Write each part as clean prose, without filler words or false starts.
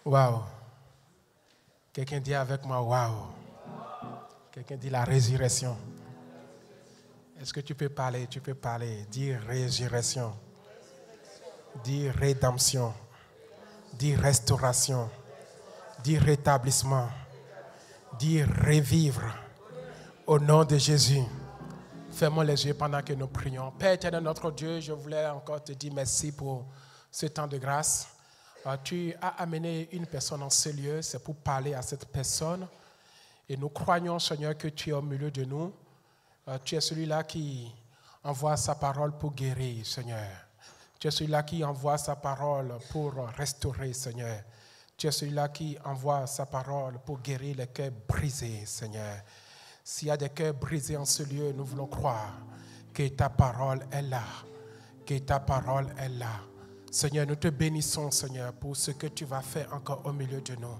Waouh. Quelqu'un dit avec moi, waouh. Quelqu'un dit la résurrection. Est-ce que tu peux parler? Tu peux parler. Dire résurrection. Dire rédemption. Dire restauration. Dire rétablissement. Dire revivre. Au nom de Jésus. Fermons les yeux pendant que nous prions. Père éternel, notre Dieu, je voulais encore te dire merci pour ce temps de grâce. Tu as amené une personne en ce lieu, c'est pour parler à cette personne. Et nous croyons, Seigneur, que tu es au milieu de nous. Tu es celui-là qui envoie sa parole pour guérir, Seigneur. Tu es celui-là qui envoie sa parole pour restaurer, Seigneur. Tu es celui-là qui envoie sa parole pour guérir les cœurs brisés, Seigneur. S'il y a des cœurs brisés en ce lieu, nous voulons croire que ta parole est là. Que ta parole est là. Seigneur, nous te bénissons, Seigneur, pour ce que tu vas faire encore au milieu de nous.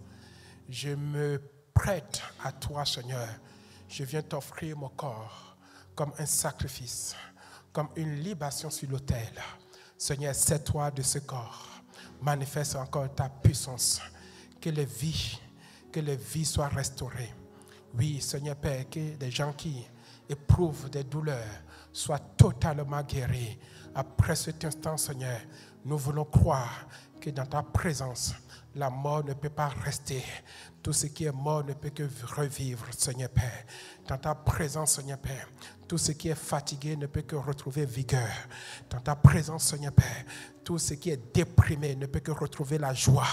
Je me prête à toi, Seigneur. Je viens t'offrir mon corps comme un sacrifice, comme une libation sur l'autel. Seigneur, sers-toi de ce corps. Manifeste encore ta puissance. Que les vies soient restaurées. Oui, Seigneur Père, que des gens qui éprouvent des douleurs soient totalement guéris. Après cet instant, Seigneur, nous voulons croire que dans ta présence, la mort ne peut pas rester. Tout ce qui est mort ne peut que revivre, Seigneur Père. Dans ta présence, Seigneur Père, tout ce qui est fatigué ne peut que retrouver vigueur. Dans ta présence, Seigneur Père, tout ce qui est déprimé ne peut que retrouver la joie.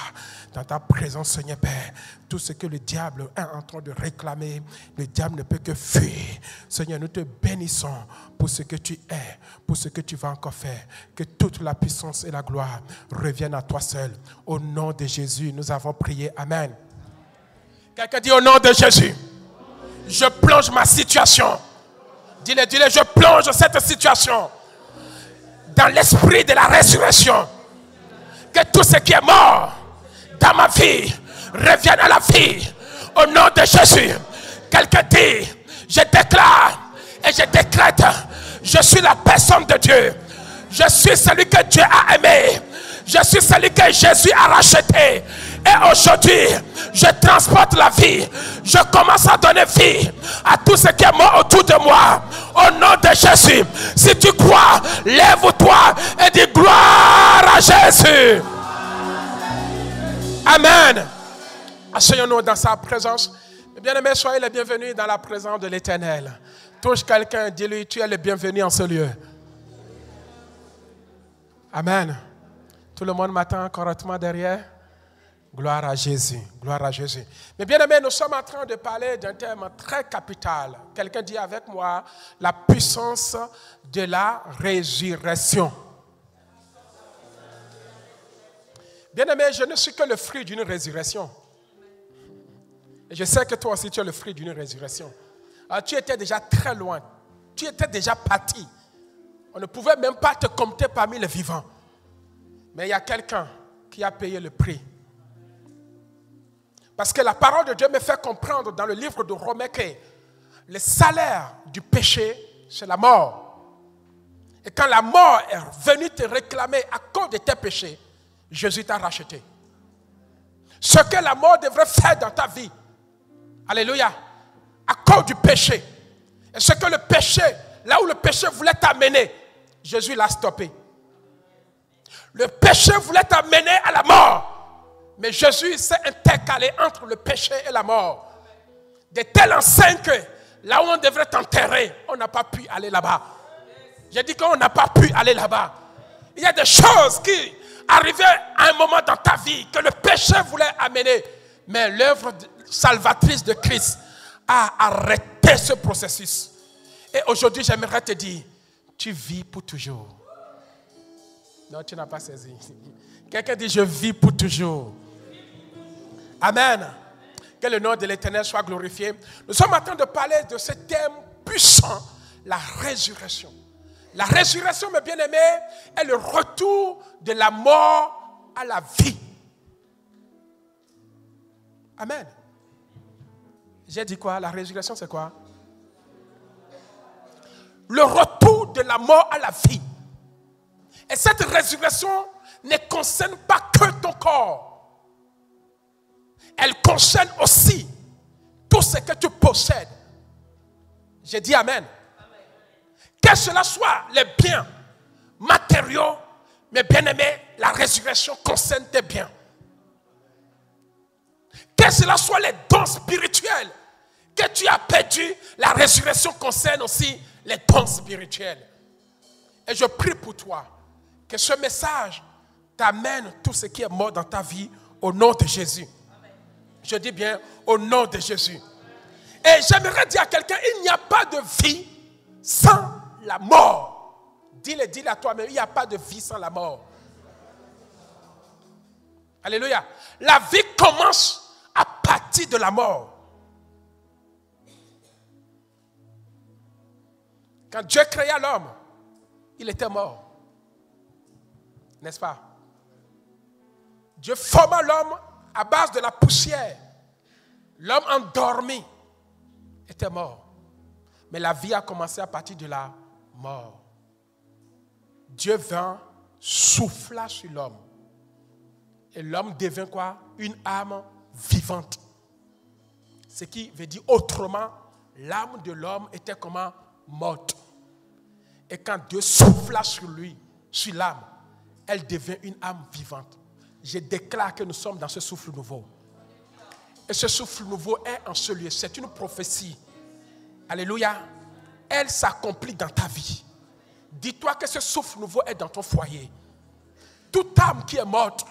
Dans ta présence, Seigneur Père, tout ce que le diable est en train de réclamer, le diable ne peut que fuir. Seigneur, nous te bénissons pour ce que tu es, pour ce que tu vas encore faire. Que toute la puissance et la gloire reviennent à toi seul. Au nom de Jésus, nous avons prié. Amen. Quelqu'un dit au nom de Jésus, je plonge ma situation. Dis-le, je plonge cette situation dans l'esprit de la résurrection. Que tout ce qui est mort dans ma vie revienne à la vie. Au nom de Jésus. Quelqu'un dit, je déclare et je décrète, je suis la personne de Dieu. Je suis celui que Dieu a aimé. Je suis celui que Jésus a racheté. Et aujourd'hui, je transporte la vie. Je commence à donner vie à tout ce qui est mort autour de moi. Au nom de Jésus. Si tu crois, lève-toi et dis gloire à Jésus. Amen. Asseyons-nous dans sa présence. Bien-aimés, soyez les bienvenus dans la présence de l'Éternel. Touche quelqu'un, dis-lui, tu es le bienvenu en ce lieu. Amen. Tout le monde m'attend correctement derrière. Gloire à Jésus, gloire à Jésus. Mais bien aimé, nous sommes en train de parler d'un thème très capital. Quelqu'un dit avec moi, la puissance de la résurrection. Bien aimé, je ne suis que le fruit d'une résurrection. Et je sais que toi aussi tu es le fruit d'une résurrection. Alors, tu étais déjà très loin, tu étais déjà parti. On ne pouvait même pas te compter parmi les vivants. Mais il y a quelqu'un qui a payé le prix. Parce que la parole de Dieu me fait comprendre dans le livre de Romains que le salaire du péché, c'est la mort. Et quand la mort est venue te réclamer à cause de tes péchés, Jésus t'a racheté. Ce que la mort devrait faire dans ta vie, alléluia, à cause du péché. Et ce que le péché, là où le péché voulait t'amener, Jésus l'a stoppé. Le péché voulait t'amener à la mort. Mais Jésus s'est intercalé entre le péché et la mort. De telle enseigne que là où on devrait t'enterrer, on n'a pas pu aller là-bas. J'ai dit qu'on n'a pas pu aller là-bas. Il y a des choses qui arrivaient à un moment dans ta vie que le péché voulait amener. Mais l'œuvre salvatrice de Christ a arrêté ce processus. Et aujourd'hui, j'aimerais te dire, tu vis pour toujours. Non, tu n'as pas saisi. Quelqu'un dit, je vis pour toujours. Amen. Que le nom de l'Éternel soit glorifié. Nous sommes en train de parler de ce thème puissant, la résurrection. La résurrection, mes bien-aimés, est le retour de la mort à la vie. Amen. J'ai dit quoi? La résurrection, c'est quoi? Le retour de la mort à la vie. Et cette résurrection ne concerne pas que ton corps. elle concerne aussi tout ce que tu possèdes. J'ai dit amen. Que cela soit les biens matériaux, mais bien aimé, la résurrection concerne tes biens. Que cela soit les dons spirituels que tu as perdus, la résurrection concerne aussi les dons spirituels. Et je prie pour toi que ce message t'amène tout ce qui est mort dans ta vie au nom de Jésus. Je dis bien au nom de Jésus. Et j'aimerais dire à quelqu'un, il n'y a pas de vie sans la mort. Dis-le à toi-même, il n'y a pas de vie sans la mort. Alléluia. La vie commence à partir de la mort. Quand Dieu créa l'homme, il était mort. N'est-ce pas? Dieu forma l'homme à base de la poussière. L'homme endormi était mort. Mais la vie a commencé à partir de la mort. Dieu vint, souffla sur l'homme. Et l'homme devint quoi? Une âme vivante. Ce qui veut dire autrement, l'âme de l'homme était comment? Morte. Et quand Dieu souffla sur lui, sur l'âme, elle devient une âme vivante. Je déclare que nous sommes dans ce souffle nouveau. Et ce souffle nouveau est en ce lieu. C'est une prophétie. Alléluia. Elle s'accomplit dans ta vie. Dis-toi que ce souffle nouveau est dans ton foyer. Toute âme qui est morte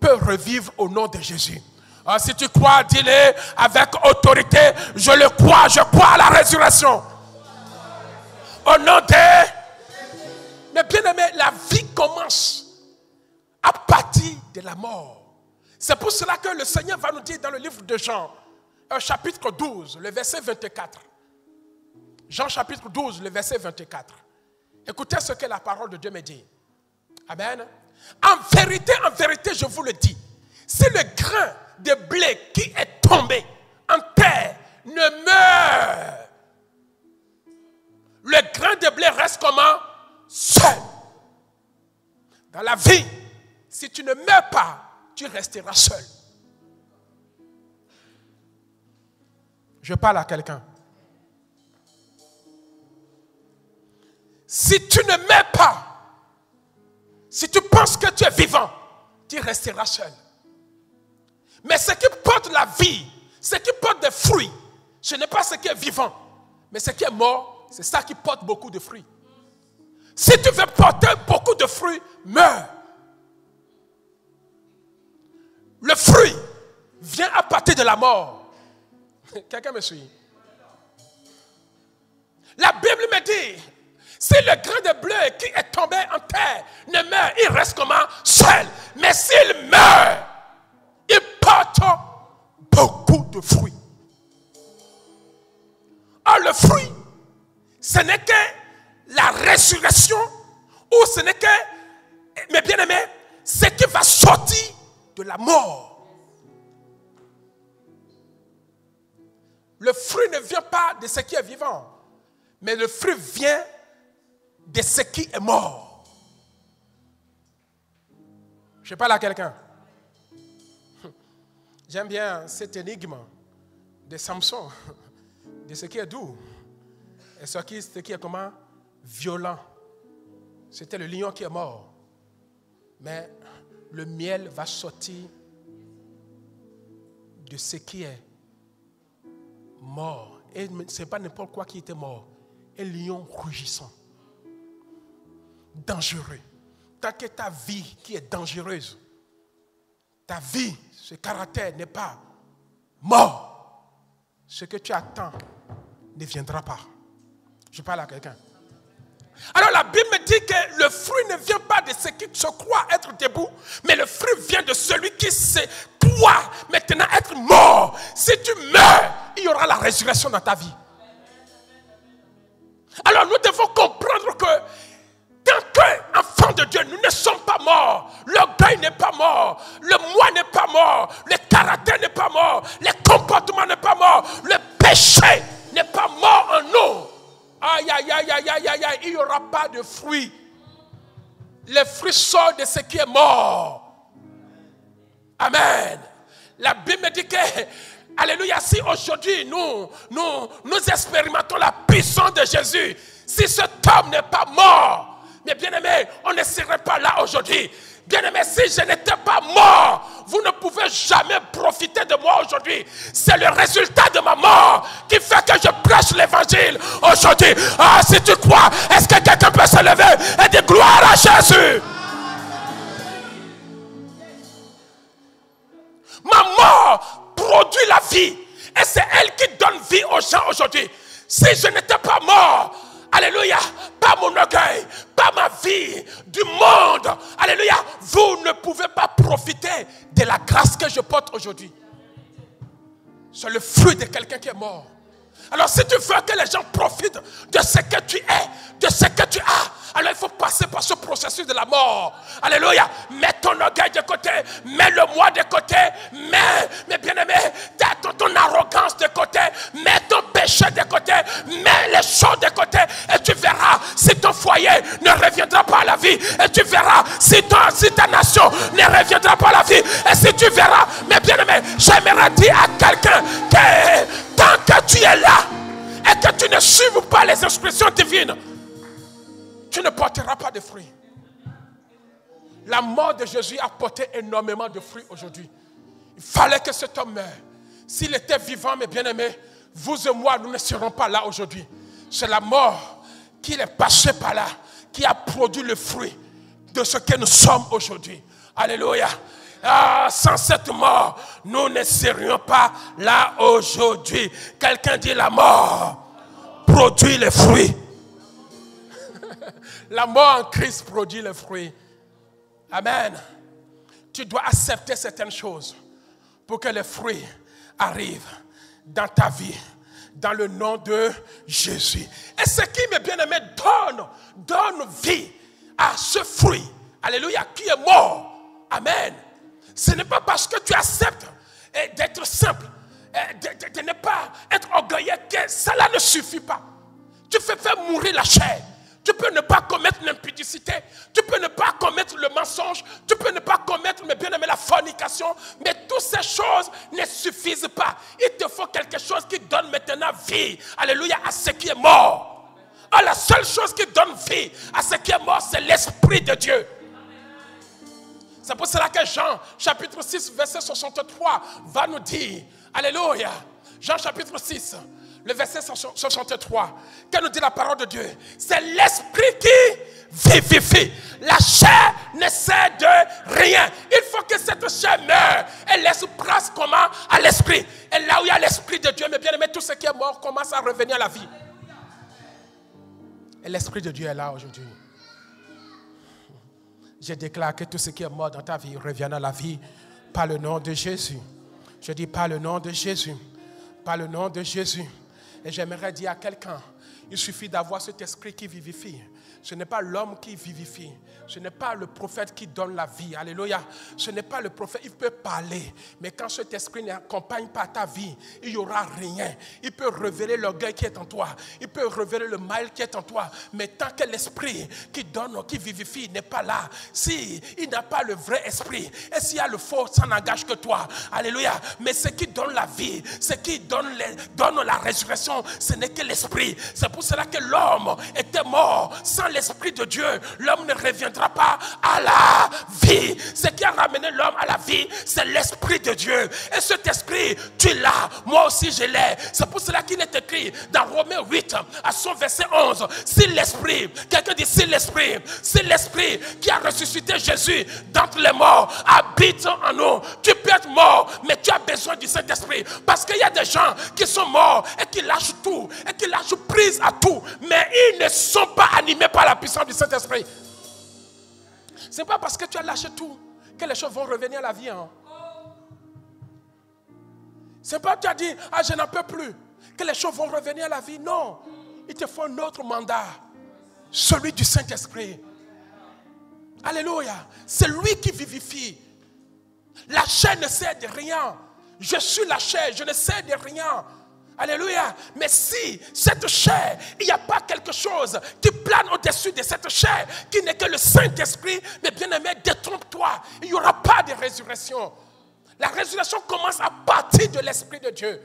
peut revivre au nom de Jésus. Alors, si tu crois, dis-le avec autorité. Je le crois, je crois à la résurrection. Au nom de... Mais bien aimé, la vie commence à partir de la mort. C'est pour cela que le Seigneur va nous dire dans le livre de Jean, chapitre 12, le verset 24. Jean chapitre 12, le verset 24. Écoutez ce que la parole de Dieu me dit. Amen. En vérité, je vous le dis, si le grain de blé qui est tombé en terre ne meurt, le grain de blé reste comment? Seul. Dans la vie, si tu ne meurs pas, tu resteras seul. Je parle à quelqu'un. Si tu ne meurs pas, si tu penses que tu es vivant, tu resteras seul. Mais ce qui porte la vie, ce qui porte des fruits, ce n'est pas ce qui est vivant, mais ce qui est mort, c'est ça qui porte beaucoup de fruits. Si tu veux porter beaucoup de fruits, meurs. Le fruit vient à partir de la mort. Quelqu'un me suit? La Bible me dit, si le grain de blé qui est tombé en terre ne meurt, il reste comment? Seul. Mais s'il meurt, il porte beaucoup de fruits. Or, le fruit, ce n'est que la résurrection, ou ce n'est que, mes bien-aimés, ce qui va sortir de la mort. Le fruit ne vient pas de ce qui est vivant, mais le fruit vient de ce qui est mort. Je parle à quelqu'un. J'aime bien cette énigme de Samson, de ce qui est doux et ce qui est comment? Violent. C'était le lion qui est mort. Mais le miel va sortir de ce qui est mort. Et ce n'est pas n'importe quoi qui était mort. Un lion rugissant. Dangereux. Tant que ta vie qui est dangereuse, ta vie, ce caractère n'est pas mort, ce que tu attends ne viendra pas. Je parle à quelqu'un. Alors la Bible me dit que le fruit ne vient pas de ceux qui se croient être debout, mais le fruit vient de celui qui se croit maintenant être mort. Si tu meurs, il y aura la résurrection dans ta vie. Alors nous devons comprendre que tant qu'enfants de Dieu, nous ne sommes pas morts. L'orgueil n'est pas mort. Le moi n'est pas mort. Le caractère n'est pas mort. Le comportement n'est pas mort. Le péché n'est pas mort en nous. Aïe, aïe, aïe, aïe, aïe, aïe, aïe. Il n'y aura pas de fruits. Les fruits sortent de ce qui est mort. Amen. La Bible me dit que, alléluia, si aujourd'hui nous expérimentons la puissance de Jésus, si cet homme n'est pas mort, mais bien aimé, on ne serait pas là aujourd'hui. Bien aimé, si je n'étais pas mort, vous ne pouvez jamais profiter de moi aujourd'hui. C'est le résultat de ma mort qui fait que je prêche l'évangile aujourd'hui. Ah, si tu crois, est-ce que quelqu'un peut se lever et dire gloire à Jésus? Ma mort produit la vie. Et c'est elle qui donne vie aux gens aujourd'hui. Si je n'étais pas mort, alléluia, pas mon orgueil, pas ma vie, du monde, alléluia, vous ne pouvez pas profiter de la grâce que je porte aujourd'hui. C'est le fruit de quelqu'un qui est mort. Alors si tu veux que les gens profitent de ce que tu es, de ce que tu as, alors il faut passer par ce processus de la mort. Alléluia. Mets ton orgueil de côté, mets le moi de côté, mets bien aimé, ton arrogance de côté, mets ton péché de côté, mets les choses de côté et tu verras si ton foyer ne reviendra pas à la vie et tu verras si ta nation ne reviendra pas à la vie et si tu verras, mais bien aimé, j'aimerais dire à quelqu'un que tant que tu es là et que tu ne suives pas les instructions divines, tu ne porteras pas de fruits. La mort de Jésus a porté énormément de fruits aujourd'hui. Il fallait que cet homme meure. S'il était vivant, mes bien-aimés, vous et moi, nous ne serons pas là aujourd'hui. C'est la mort qui est passée par là, qui a produit le fruit de ce que nous sommes aujourd'hui. Alléluia. Ah, sans cette mort, nous ne serions pas là aujourd'hui. Quelqu'un dit la mort produit les fruits. La mort en Christ produit les fruits. Amen. Tu dois accepter certaines choses pour que les fruits arrivent dans ta vie, dans le nom de Jésus. Et ce qui, mes bien-aimés, donne vie à ce fruit, alléluia, qui est mort. Amen. Ce n'est pas parce que tu acceptes d'être simple, de ne pas être orgueilleux, que cela ne suffit pas. Tu fais faire mourir la chair. Tu peux ne pas commettre l'impudicité, tu peux ne pas commettre le mensonge, tu peux ne pas commettre, mais bien aimé, la fornication, mais toutes ces choses ne suffisent pas. Il te faut quelque chose qui donne maintenant vie, alléluia, à ce qui est mort. Ah, la seule chose qui donne vie à ce qui est mort, c'est l'Esprit de Dieu. C'est pour cela que Jean, chapitre 6, verset 63, va nous dire, alléluia, Jean chapitre 6, le verset 63, qu'elle nous dit la parole de Dieu. C'est l'esprit qui vivifie. La chair ne sert de rien. Il faut que cette chair meure et laisse place comment à l'esprit. Et là où il y a l'esprit de Dieu, mais bien aimé, tout ce qui est mort commence à revenir à la vie. Et l'esprit de Dieu est là aujourd'hui. Je déclare que tout ce qui est mort dans ta vie revienne à la vie par le nom de Jésus. Je dis par le nom de Jésus. Par le nom de Jésus. Et j'aimerais dire à quelqu'un, il suffit d'avoir cet esprit qui vivifie. Ce n'est pas l'homme qui vivifie. Ce n'est pas le prophète qui donne la vie. Alléluia. Ce n'est pas le prophète. Il peut parler. Mais quand cet esprit n'accompagne pas ta vie, il n'y aura rien. Il peut révéler l'orgueil qui est en toi. Il peut révéler le mal qui est en toi. Mais tant que l'esprit qui donne, qui vivifie n'est pas là, s'il n'a pas le vrai esprit, et s'il y a le faux, ça n'engage que toi. Alléluia. Mais ce qui donne la vie, ce qui donne la résurrection, ce n'est que l'esprit. C'est pour cela que l'homme était mort. Sans l'esprit de Dieu, l'homme ne reviendra pas à la vie. Ce qui a ramené l'homme à la vie, c'est l'esprit de Dieu. Et cet esprit, tu l'as. Moi aussi, je l'ai. C'est pour cela qu'il est écrit dans Romains 8, à son verset 11. Si l'esprit, quelqu'un dit si l'esprit qui a ressuscité Jésus d'entre les morts habite en nous. Tu peux être mort, mais tu as besoin du Saint-Esprit. Parce qu'il y a des gens qui sont morts et qui lâchent tout, et qui lâchent prise à tout, mais ils ne sont pas animés par la puissance du Saint-Esprit. Ce n'est pas parce que tu as lâché tout que les choses vont revenir à la vie. Hein. Ce n'est pas que tu as dit, ah, je n'en peux plus, que les choses vont revenir à la vie. Non, il te faut un autre mandat, celui du Saint-Esprit. Alléluia. C'est lui qui vivifie. La chair ne sert de rien. Je suis la chair, je ne sers de rien. Alléluia. Mais si cette chair, il n'y a pas quelque chose qui plane au-dessus de cette chair, qui n'est que le Saint-Esprit, mais bien aimé, détrompe-toi. Il n'y aura pas de résurrection. La résurrection commence à partir de l'Esprit de Dieu.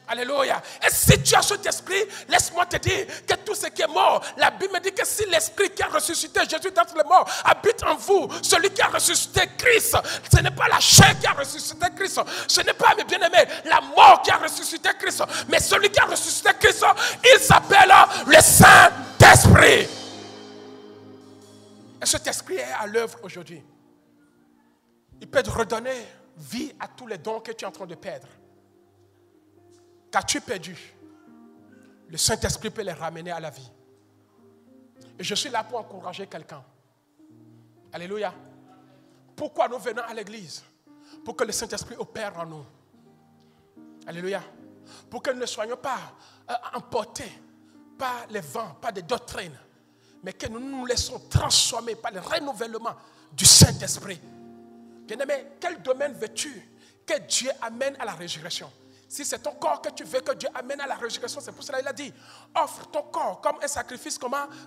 Alléluia. Et si tu as cet esprit, laisse-moi te dire que tout ce qui est mort, la Bible me dit que si l'esprit qui a ressuscité Jésus d'entre les morts habite en vous, celui qui a ressuscité Christ, ce n'est pas la chair qui a ressuscité Christ, ce n'est pas, mes bien-aimés, la mort qui a ressuscité Christ, mais celui qui a ressuscité Christ, il s'appelle le Saint-Esprit. Et cet esprit est à l'œuvre aujourd'hui. Il peut te redonner vie à tous les dons que tu es en train de perdre. Qu'as-tu perdu? Le Saint-Esprit peut les ramener à la vie. Et je suis là pour encourager quelqu'un. Alléluia. Pourquoi nous venons à l'église? Pour que le Saint-Esprit opère en nous. Alléluia. Pour que nous ne soyons pas emportés par les vents, par des doctrines, mais que nous nous laissons transformer par le renouvellement du Saint-Esprit. Bien-aimé, quel domaine veux-tu que Dieu amène à la résurrection? Si c'est ton corps que tu veux que Dieu amène à la résurrection, c'est pour cela qu'il a dit, offre ton corps comme un sacrifice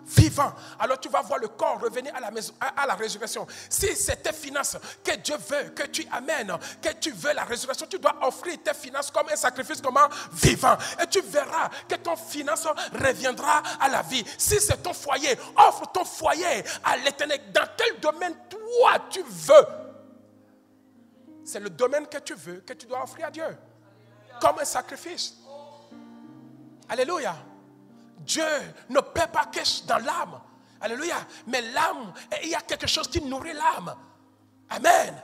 vivant. Alors tu vas voir le corps revenir à la résurrection. Si c'est tes finances que Dieu veut que tu amènes, que tu veux la résurrection, tu dois offrir tes finances comme un sacrifice vivant. Et tu verras que ton finance reviendra à la vie. Si c'est ton foyer, offre ton foyer à l'Éternel. Dans quel domaine toi tu veux? C'est le domaine que tu veux que tu dois offrir à Dieu. Comme un sacrifice. Alléluia. Dieu ne paie pas que dans l'âme. Alléluia. Mais l'âme, il y a quelque chose qui nourrit l'âme. Amen.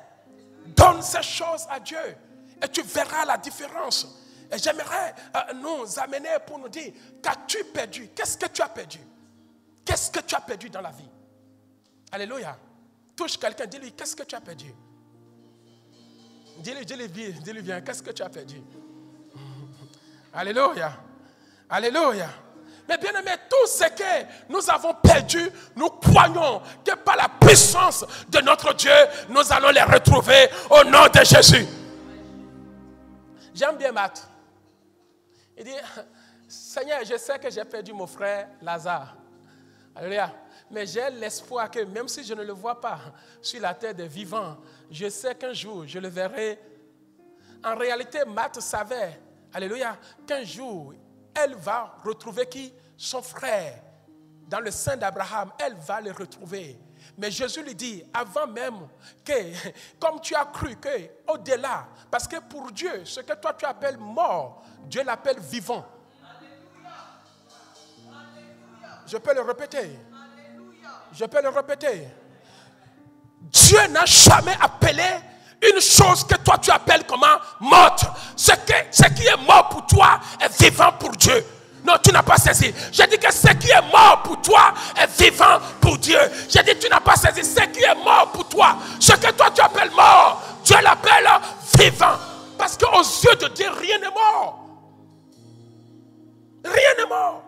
Donne ces choses à Dieu. Et tu verras la différence. Et j'aimerais nous amener pour nous dire, qu'as-tu perdu? Qu'est-ce que tu as perdu? Qu'est-ce que tu as perdu dans la vie? Alléluia. Touche quelqu'un, dis-lui, qu'est-ce que tu as perdu? Dis-lui bien, qu'est-ce que tu as perdu? Alléluia. Alléluia. Mais bien aimé, tout ce que nous avons perdu, nous croyons que par la puissance de notre Dieu, nous allons les retrouver au nom de Jésus. J'aime bien Matt. Il dit, Seigneur, je sais que j'ai perdu mon frère Lazare. Alléluia. Mais j'ai l'espoir que même si je ne le vois pas sur la terre des vivants, je sais qu'un jour je le verrai. En réalité, Matt savait, alléluia, qu'un jour, elle va retrouver qui? Son frère. Dans le sein d'Abraham, elle va le retrouver. Mais Jésus lui dit, avant même que, comme tu as cru que, au-delà, parce que pour Dieu, ce que toi tu appelles mort, Dieu l'appelle vivant. Je peux le répéter. Je peux le répéter. Dieu n'a jamais appelé une chose que toi tu appelles comment? Morte. Ce qui est mort pour toi est vivant pour Dieu. Non, tu n'as pas saisi. J'ai dit que ce qui est mort pour toi est vivant pour Dieu. J'ai dit tu n'as pas saisi. Ce qui est mort pour toi, ce que toi tu appelles mort, Dieu l'appelle vivant. Parce qu'aux yeux de Dieu, rien n'est mort. Rien n'est mort.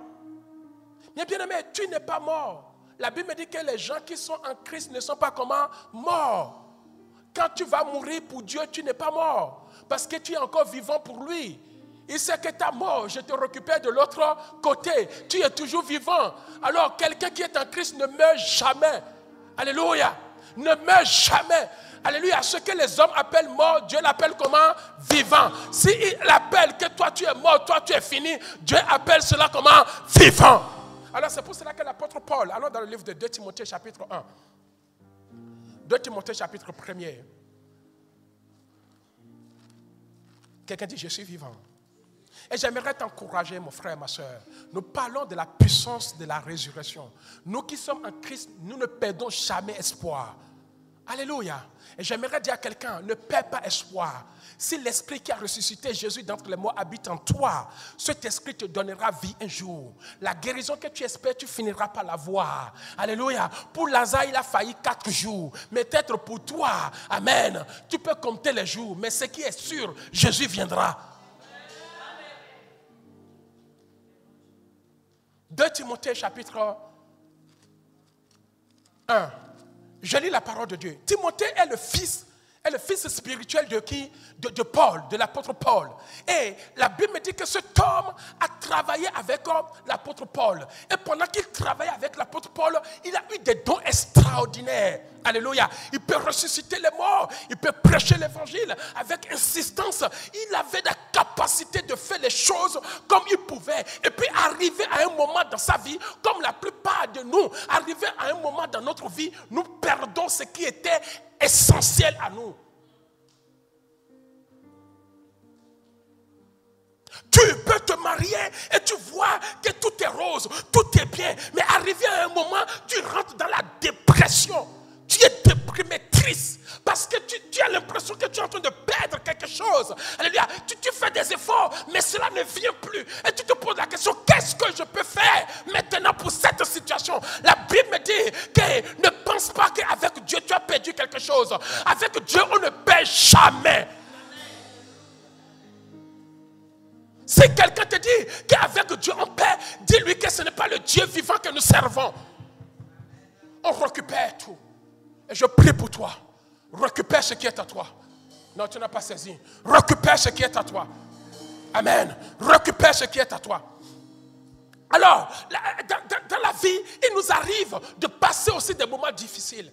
Mais bien aimé, tu n'es pas mort. La Bible me dit que les gens qui sont en Christ ne sont pas comment? Morts. Quand tu vas mourir pour Dieu, tu n'es pas mort. Parce que tu es encore vivant pour lui. Il sait que ta mort, je te récupère de l'autre côté. Tu es toujours vivant. Alors, quelqu'un qui est en Christ ne meurt jamais. Alléluia. Ne meurt jamais. Alléluia. Ce que les hommes appellent mort, Dieu l'appelle comment? Vivant. S'il appelle que toi tu es mort, toi tu es fini, Dieu appelle cela comment? Vivant. Alors c'est pour cela que l'apôtre Paul, allons dans le livre de 2 Timothée chapitre 1. 2 Timothée chapitre 1er. Quelqu'un dit, je suis vivant. Et j'aimerais t'encourager, mon frère, ma soeur. Nous parlons de la puissance de la résurrection. Nous qui sommes en Christ, nous ne perdons jamais espoir. Alléluia. Et j'aimerais dire à quelqu'un, ne perds pas espoir. Si l'esprit qui a ressuscité Jésus d'entre les morts habite en toi, cet esprit te donnera vie un jour. La guérison que tu espères, tu finiras par la voir. Alléluia. Pour Lazare, il a failli 4 jours. Mais peut-être pour toi, amen, tu peux compter les jours. Mais ce qui est sûr, Jésus viendra. 2 Timothée chapitre 1. Je lis la parole de Dieu. Timothée est le fils est le fils spirituel de qui? De Paul, de l'apôtre Paul. Et la Bible me dit que cet homme a travaillé avec l'apôtre Paul. Et pendant qu'il travaillait avec l'apôtre Paul, il a eu des dons extraordinaires. Alléluia. Il peut ressusciter les morts. Il peut prêcher l'évangile avec insistance. Il avait la capacité de faire les choses comme il pouvait. Et puis arriver à un moment dans sa vie, comme la plupart de nous, arriver à un moment dans notre vie, nous perdons ce qui était essentiel à nous. Tu peux te marier et tu vois que tout est rose, tout est bien. Mais arrivé à un moment, tu rentres dans la dépression. Tu es déprimé, triste. Parce que tu as l'impression que tu es en train de perdre quelque chose. Alléluia. Tu fais des efforts, mais cela ne vient plus. Et tu te poses la question, qu'est-ce que je peux faire maintenant pour cette situation? La Bible me dit que ne pense pas qu'avec Dieu, tu as perdu quelque chose. Avec Dieu, on ne perd jamais. Si quelqu'un te dit qu'avec Dieu on perd, dis-lui que ce n'est pas le Dieu vivant que nous servons. On récupère tout. Et je prie pour toi. Récupère ce qui est à toi. Non, tu n'as pas saisi. Récupère ce qui est à toi. Amen. Récupère ce qui est à toi. Alors, dans la vie, il nous arrive de passer aussi des moments difficiles.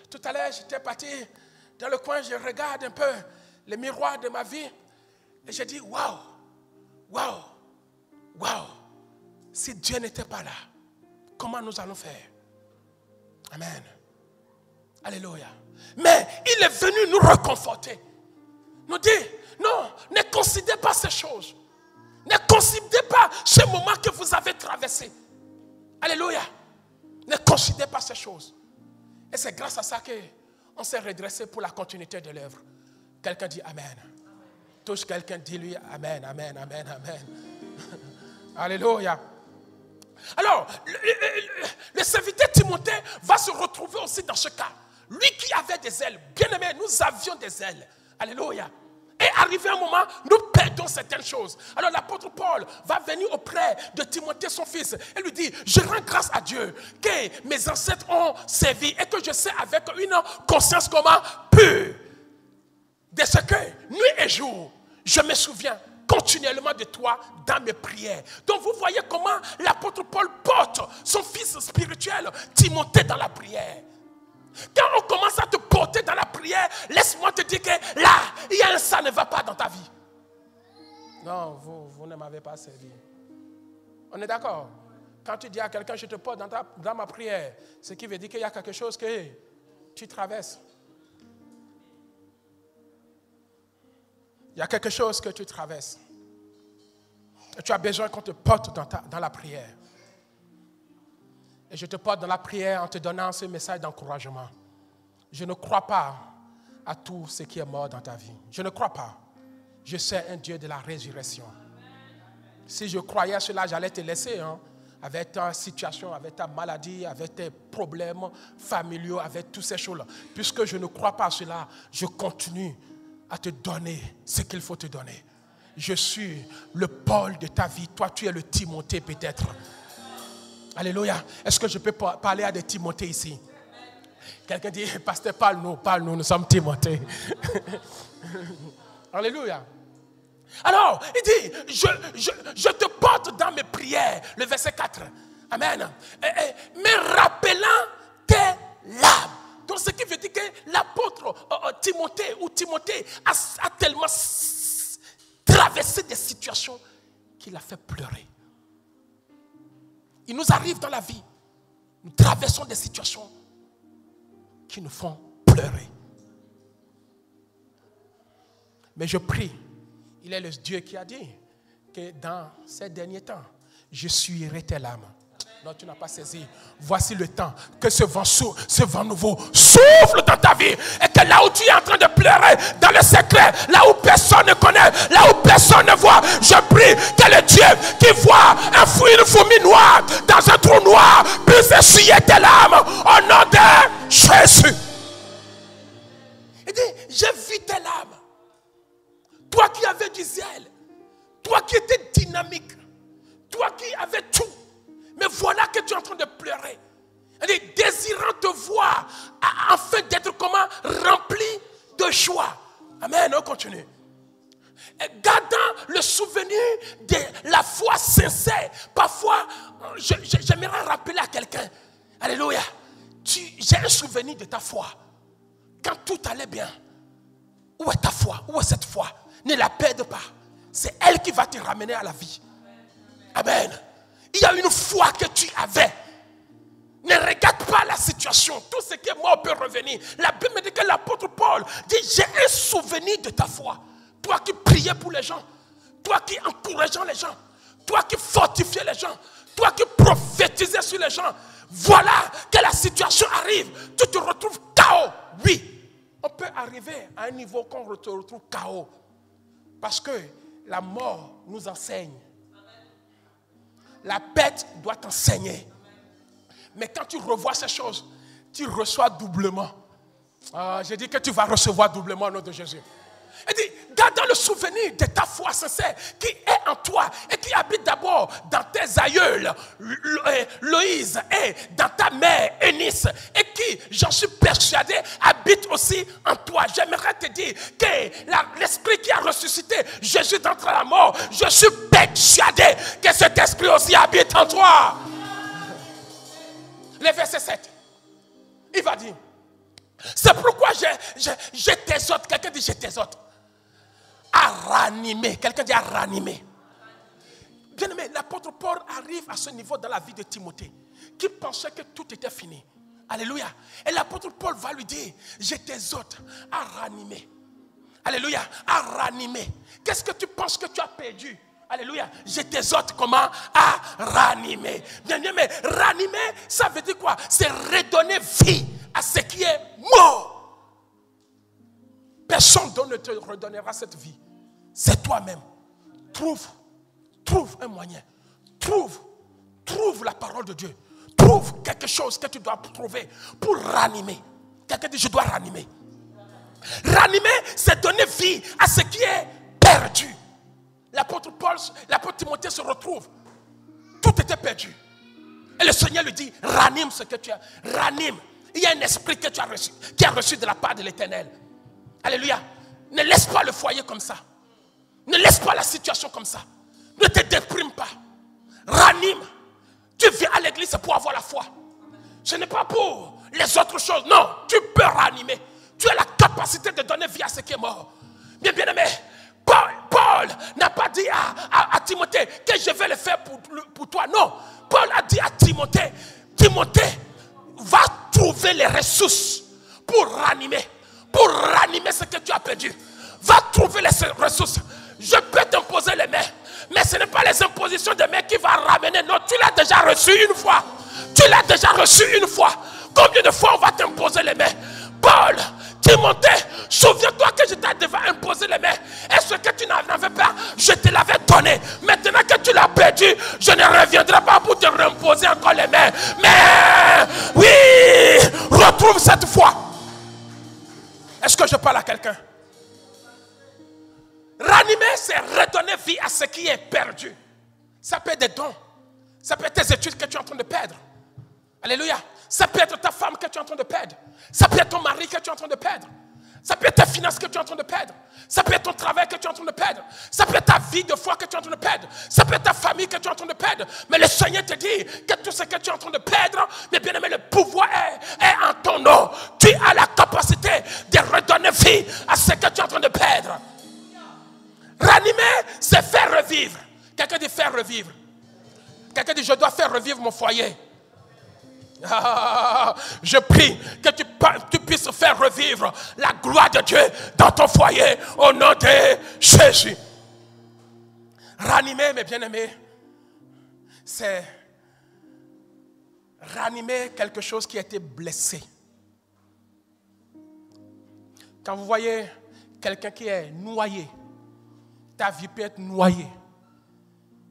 Tout à l'heure, j'étais parti dans le coin, je regarde un peu les miroirs de ma vie. Et j'ai dit, waouh, waouh, waouh. Si Dieu n'était pas là, comment nous allons faire? Amen. Alléluia. Mais il est venu nous réconforter. Nous dire, non, ne considérez pas ces choses. Ne considérez pas ces moments que vous avez traversés. Alléluia. Ne considérez pas ces choses. Et c'est grâce à ça qu'on s'est redressé pour la continuité de l'œuvre. Quelqu'un dit Amen. Touche quelqu'un, dis-lui Amen, Amen, Amen, Amen. Alléluia. Alors, le serviteur Timothée va se retrouver aussi dans ce cas. Lui qui avait des ailes, bien aimé, nous avions des ailes. Alléluia. Et arrivé un moment, nous perdons certaines choses. Alors l'apôtre Paul va venir auprès de Timothée, son fils, et lui dit, je rends grâce à Dieu que mes ancêtres ont servi et que je sais avec une conscience comment pure. De ce que, nuit et jour, je me souviens continuellement de toi dans mes prières. Donc vous voyez comment l'apôtre Paul porte son fils spirituel, Timothée, dans la prière. Quand on commence à te porter dans la prière, laisse-moi te dire que là, il y a ça ne va pas dans ta vie. Non, vous ne m'avez pas servi. On est d'accord? Quand tu dis à quelqu'un, je te porte dans ma prière, ce qui veut dire qu'il y a quelque chose que tu traverses. Il y a quelque chose que tu traverses. Et tu as besoin qu'on te porte dans la prière. Et je te porte dans la prière en te donnant ce message d'encouragement. Je ne crois pas à tout ce qui est mort dans ta vie. Je ne crois pas. Je suis un Dieu de la résurrection. Si je croyais à cela, j'allais te laisser avec ta situation, avec ta maladie, avec tes problèmes familiaux, avec toutes ces choses-là. Puisque je ne crois pas à cela, je continue à te donner ce qu'il faut te donner. Je suis le Paul de ta vie. Toi, tu es le Timothée peut-être. Alléluia. Est-ce que je peux parler à des Timothées ici? Quelqu'un dit, pasteur, parle-nous, nous sommes Timothée. Alléluia. Alors, il dit, je te porte dans mes prières. Le verset 4. Amen. Me rappelant tes larmes. Donc, ce qui veut dire que l'apôtre Timothée a tellement traversé des situations qu'il a fait pleurer. Il nous arrive dans la vie, nous traversons des situations qui nous font pleurer. Mais je prie, il est le Dieu qui a dit que dans ces derniers temps, je suivrai tes larmes. Non, tu n'as pas saisi. Voici le temps que ce vent nouveau souffle dans ta vie. Et que là où tu es en train de pleurer, dans le secret, là où personne ne connaît, là où personne ne voit, je prie que le Dieu qui voit une fourmi noire dans un trou noir puisse essuyer tes larmes au nom de Jésus. Il dit, j'ai vu tes larmes. Toi qui avais du zèle, toi qui étais dynamique, toi qui avais tout. Mais voilà que tu es en train de pleurer. Il dit, désirant te voir, afin d'être comment? Rempli de joie. Amen, on continue. Gardant le souvenir de la foi sincère. Parfois, j'aimerais rappeler à quelqu'un, alléluia, j'ai un souvenir de ta foi. Quand tout allait bien, où est ta foi? Où est cette foi? Ne la perde pas. C'est elle qui va te ramener à la vie. Amen. Il y a une foi que tu avais. Ne regarde pas la situation. Tout ce qui est mort peut revenir. La Bible me dit que l'apôtre Paul dit, j'ai un souvenir de ta foi. Toi qui priais pour les gens. Toi qui encourageais les gens. Toi qui fortifiais les gens. Toi qui prophétisais sur les gens. Voilà que la situation arrive. Tu te retrouves KO. Oui. On peut arriver à un niveau qu'on se retrouve KO. Parce que la mort nous enseigne. La perte doit t'enseigner. Mais quand tu revois ces choses, tu reçois doublement. J'ai dit que tu vas recevoir doublement au nom de Jésus. Il dit, gardant le souvenir de ta foi sincère qui est en toi et qui habite d'abord dans tes aïeuls, Loïse, et dans ta mère, Eunice, et qui, j'en suis persuadé, habite aussi en toi. J'aimerais te dire que l'esprit qui a ressuscité Jésus d'entre la mort, je suis persuadé que cet esprit aussi habite en toi. Le verset 7, il va dire, c'est pourquoi je t'exhorte, quelqu'un dit je t'exhorte, à ranimer, quelqu'un dit à ranimer. Bien aimé, l'apôtre Paul arrive à ce niveau dans la vie de Timothée, qui pensait que tout était fini. Alléluia. Et l'apôtre Paul va lui dire, je t'exhorte à ranimer. Alléluia, à ranimer. Qu'est-ce que tu penses que tu as perdu? Alléluia. Je t'exhorte comment? À ranimer. Bien aimé, ranimer, ça veut dire quoi? C'est redonner vie à ce qui est mort. Personne ne te redonnera cette vie. C'est toi-même. Trouve un moyen. Trouve la parole de Dieu. Trouve quelque chose que tu dois trouver pour ranimer. Quelqu'un dit, je dois ranimer. Ranimer, c'est donner vie à ce qui est perdu. L'apôtre Timothée se retrouve. Tout était perdu. Et le Seigneur lui dit, ranime ce que tu as. Ranime. Il y a un esprit que tu as reçu, qui a reçu de la part de l'Éternel. Alléluia. Ne laisse pas le foyer comme ça. Ne laisse pas la situation comme ça. Ne te déprime pas. Ranime. Tu viens à l'église pour avoir la foi. Ce n'est pas pour les autres choses. Non, tu peux ranimer. Tu as la capacité de donner vie à ce qui est mort. Bien aimé, Paul n'a pas dit à Timothée que je vais le faire pour toi. Non, Paul a dit à Timothée, va trouver les ressources pour ranimer ce que tu as perdu. Va trouver les ressources. Je peux t'imposer les mains, mais ce n'est pas les impositions de mains qui vont ramener. Non, tu l'as déjà reçu une fois. Combien de fois on va t'imposer les mains? Paul, Timothée, souviens-toi que je t'ai déjà imposé les mains. Et ce que tu n'avais pas, je te l'avais donné. Maintenant que tu l'as perdu, je ne reviendrai pas pour te reimposer encore les mains. Mais oui, retrouve cette foi. Est-ce que je parle à quelqu'un? Ranimer, c'est redonner vie à ce qui est perdu. Ça peut être des dons. Ça peut être tes études que tu es en train de perdre. Alléluia. Ça peut être ta femme que tu es en train de perdre. Ça peut être ton mari que tu es en train de perdre. Ça peut être tes finances que tu es en train de perdre. Ça peut être ton travail que tu es en train de perdre. Ça peut être ta vie de foi que tu es en train de perdre. Ça peut être ta famille que tu es en train de perdre. Mais le Seigneur te dit que tout ce que tu es en train de perdre, mais bien aimé, le pouvoir est en ton nom. Tu as la capacité de redonner vie à ce que tu es en train de perdre. Ranimer, c'est faire revivre. Quelqu'un dit faire revivre. Quelqu'un dit je dois faire revivre mon foyer. Je prie que tu puisses faire revivre la gloire de Dieu dans ton foyer au nom de Jésus. Ranimer, mes bien-aimés, c'est ranimer quelque chose qui a été blessé. Quand vous voyez quelqu'un qui est noyé, ta vie peut être noyée.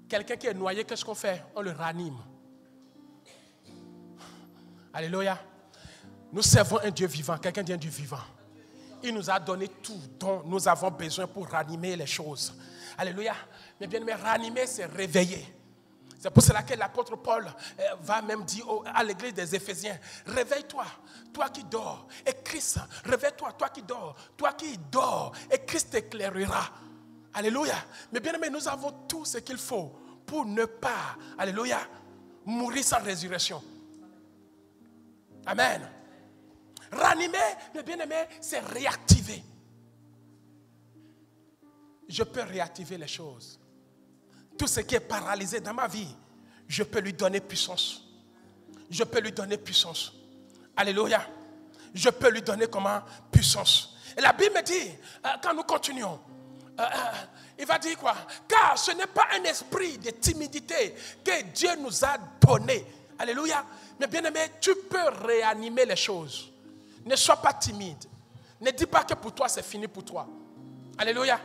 Quelqu'un qui est noyé, qu'est-ce qu'on fait? On le ranime. Alléluia. Nous servons un Dieu vivant. Quelqu'un dit un Dieu vivant. Il nous a donné tout dont nous avons besoin pour ranimer les choses. Alléluia. Mais bien, ranimer, c'est réveiller. C'est pour cela que l'apôtre Paul va même dire à l'église des Éphésiens, réveille-toi, toi qui dors, et Christ, réveille-toi, toi qui dors, et Christ t'éclairera. Alléluia. Mais bien aimé, nous avons tout ce qu'il faut pour ne pas, alléluia, mourir sans résurrection. Amen. Ranimer, mais bien aimé, c'est réactiver. Je peux réactiver les choses. Tout ce qui est paralysé dans ma vie, je peux lui donner puissance. Je peux lui donner puissance. Alléluia. Je peux lui donner comment? Puissance. Et la Bible me dit, quand nous continuons, il va dire quoi? Car ce n'est pas un esprit de timidité que Dieu nous a donné. Alléluia. Mais bien aimé, tu peux réanimer les choses. Ne sois pas timide. Ne dis pas que pour toi c'est fini pour toi. Alléluia.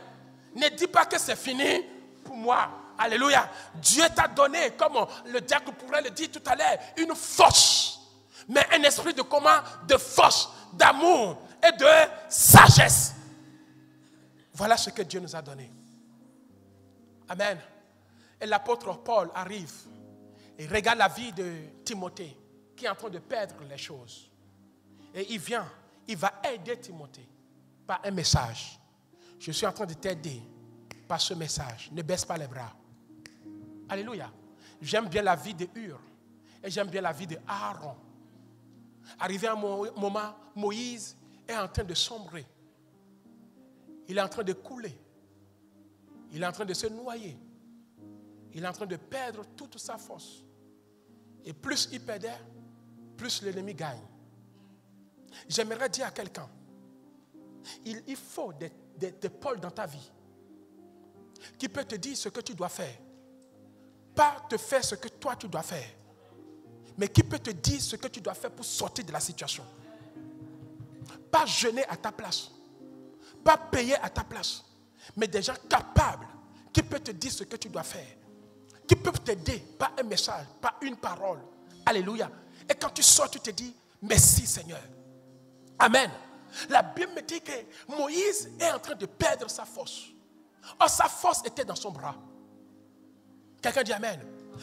Ne dis pas que c'est fini pour moi. Alléluia. Dieu t'a donné, comme le diacre pourrait le dire tout à l'heure, une force. Mais un esprit de comment? De force, d'amour et de sagesse. Voilà ce que Dieu nous a donné. Amen. Et l'apôtre Paul arrive et regarde la vie de Timothée qui est en train de perdre les choses. Et il vient, il va aider Timothée par un message. Je suis en train de t'aider par ce message. Ne baisse pas les bras. Alléluia. J'aime bien la vie de Hur et j'aime bien la vie de Aaron. Arrivé à un moment, Moïse est en train de sombrer. Il est en train de couler. Il est en train de se noyer. Il est en train de perdre toute sa force. Et plus il perdait, plus l'ennemi gagne. J'aimerais dire à quelqu'un, il faut des Paul dans ta vie qui peut te dire ce que tu dois faire. Pas te faire ce que toi tu dois faire, mais qui peut te dire ce que tu dois faire pour sortir de la situation. Pas jeûner à ta place, pas payer à ta place, mais des gens capables qui peuvent te dire ce que tu dois faire, qui peuvent t'aider par un message, par une parole. Alléluia. Et quand tu sors, tu te dis, merci Seigneur. Amen. La Bible me dit que Moïse est en train de perdre sa force. Or, sa force était dans son bras. Quelqu'un dit Amen.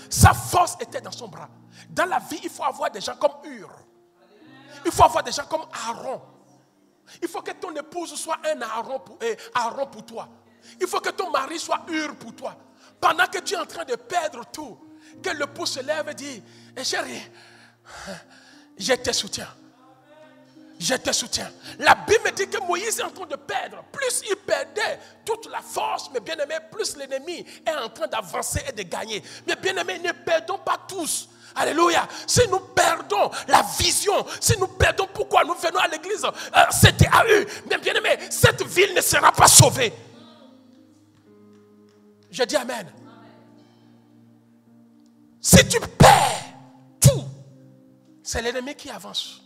Sa force était dans son bras. Dans la vie, il faut avoir des gens comme Hur. Il faut avoir des gens comme Aaron. Il faut que ton épouse soit un Aaron pour toi. Il faut que ton mari soit Hur pour toi. Pendant que tu es en train de perdre tout, que le pouce se lève et dit, chérie, je te soutiens. Je te soutiens. La Bible me dit que Moïse est en train de perdre. Plus il perdait toute la force, mais bien aimé, plus l'ennemi est en train d'avancer et de gagner. Mais bien aimé, ne perdons pas tous. Alléluia. Si nous perdons la vision, si nous perdons pourquoi nous venons à l'église, c'était à eux. Mais bien aimé, cette ville ne sera pas sauvée. Je dis Amen. Si tu perds tout, c'est l'ennemi qui avance.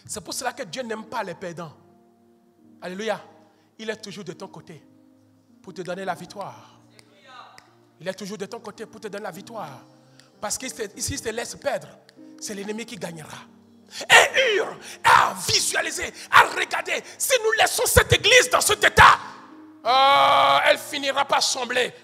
C'est pour cela que Dieu n'aime pas les perdants. Alléluia. Il est toujours de ton côté pour te donner la victoire. Il est toujours de ton côté pour te donner la victoire. Parce que s'il te laisse perdre, c'est l'ennemi qui gagnera. Et Hur a visualisé, a regardé. Si nous laissons cette église dans cet état, elle finira par sombrer.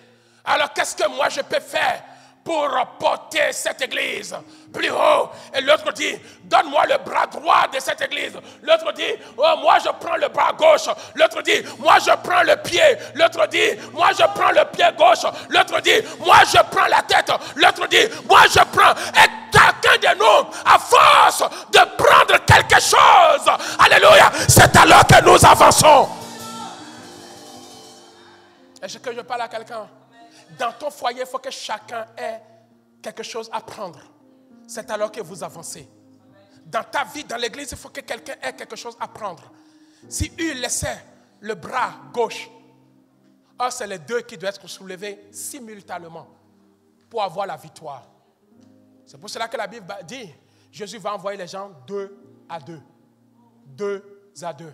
Alors qu'est-ce que moi je peux faire pour porter cette église plus haut? Et l'autre dit, donne-moi le bras droit de cette église. L'autre dit, oh, moi je prends le bras gauche. L'autre dit, moi je prends le pied. L'autre dit, moi je prends le pied gauche. L'autre dit, moi je prends la tête. L'autre dit, moi je prends. Et chacun de nous, à force de prendre quelque chose, alléluia, c'est alors que nous avançons. Est-ce que je parle à quelqu'un? Dans ton foyer, il faut que chacun ait quelque chose à prendre. C'est alors que vous avancez. Dans ta vie, dans l'église, il faut que quelqu'un ait quelque chose à prendre. Si il laissait le bras gauche, c'est les deux qui doivent être soulevés simultanément pour avoir la victoire. C'est pour cela que la Bible dit, Jésus va envoyer les gens 2 à 2. 2 à 2.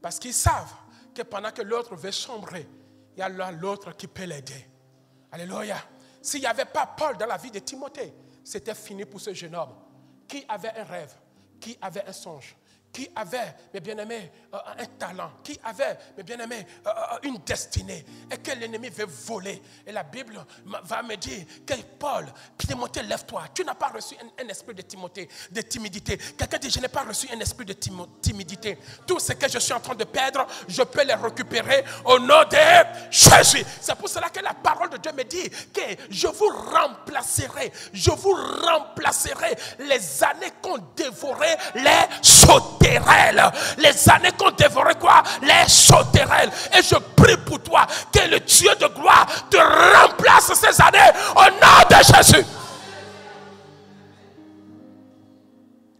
Parce qu'ils savent que pendant que l'autre veut sombrer, il y a l'autre qui peut l'aider. Alléluia. S'il n'y avait pas Paul dans la vie de Timothée, c'était fini pour ce jeune homme qui avait un rêve, qui avait un songe, qui avait, mes bien-aimés, un talent, qui avait, mes bien-aimés, une destinée, et que l'ennemi veut voler. Et la Bible va me dire que Paul, Timothée, lève-toi. Tu n'as pas reçu un esprit de timidité. Quelqu'un dit, je n'ai pas reçu un esprit de timidité. Tout ce que je suis en train de perdre, je peux les récupérer au nom de Jésus. C'est pour cela que la parole de Dieu me dit que je vous remplacerai les années qu'on dévorait les sauterelles. Les années qu'on dévorait quoi? Les sauterelles. Et je prie pour toi que le Dieu de gloire te remplace ces années au nom de Jésus.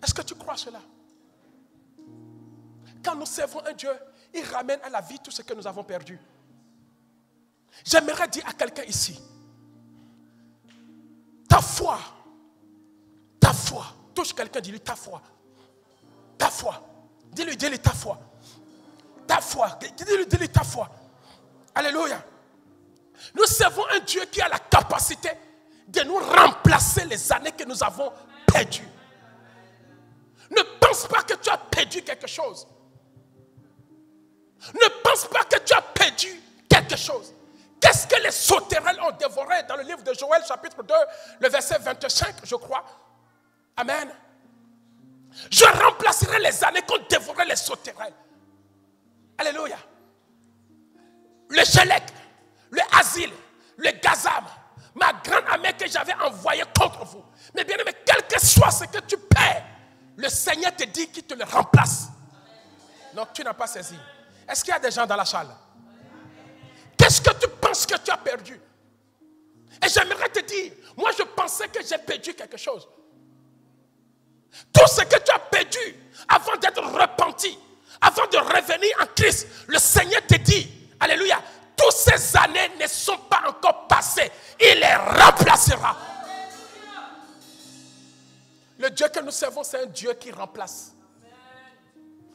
Est-ce que tu crois cela? Quand nous servons un Dieu, il ramène à la vie tout ce que nous avons perdu. J'aimerais dire à quelqu'un ici, ta foi, touche quelqu'un, dis-lui ta foi, dis-lui ta foi, dis-lui ta foi, alléluia. Nous servons un Dieu qui a la capacité de nous remplacer les années que nous avons perdues. Ne pense pas que tu as perdu quelque chose. Ne pense pas que tu as perdu quelque chose. Qu'est-ce que les sauterelles ont dévoré dans le livre de Joël, chapitre 2, le verset 25, je crois. Amen. Je remplacerai les années qu'ont dévoré les sauterelles. Alléluia. Le Gélec, le Asile, le Gazam, ma grande armée que j'avais envoyée contre vous. Mais bien aimé, quel que soit ce que tu perds, le Seigneur te dit qu'il te le remplace. Donc tu n'as pas saisi. Est-ce qu'il y a des gens dans la salle? Qu'est-ce que tu penses que tu as perdu? Et j'aimerais te dire, moi je pensais que j'ai perdu quelque chose. Tout ce que tu as perdu avant d'être repenti, avant de revenir en Christ, le Seigneur te dit, alléluia, toutes ces années ne sont pas encore passées. Il les remplacera. Le Dieu que nous servons, c'est un Dieu qui remplace.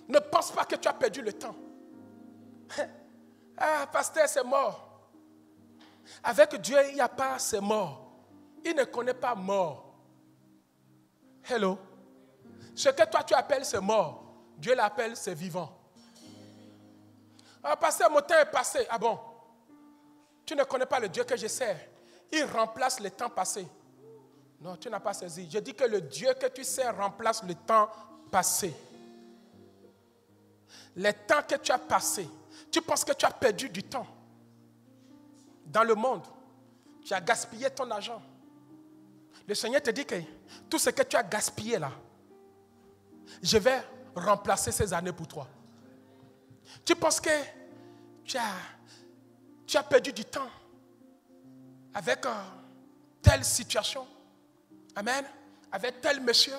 Ne pense pas que tu as perdu le temps. Ah, pasteur, c'est mort. Avec Dieu, il n'y a pas c'est mort. Il ne connaît pas mort. Hello. Ce que toi tu appelles c'est mort, Dieu l'appelle c'est vivant. Ah, pasteur, mon temps est passé. Ah bon? Tu ne connais pas le Dieu que je sers. Il remplace le temps passé. Non, tu n'as pas saisi. Je dis que le Dieu que tu sers remplace le temps passé. Le temps que tu as passé, tu penses que tu as perdu du temps dans le monde. Tu as gaspillé ton argent. Le Seigneur te dit que tout ce que tu as gaspillé là, je vais remplacer ces années pour toi. Tu penses que tu as perdu du temps avec telle situation. Amen. Avec tel monsieur.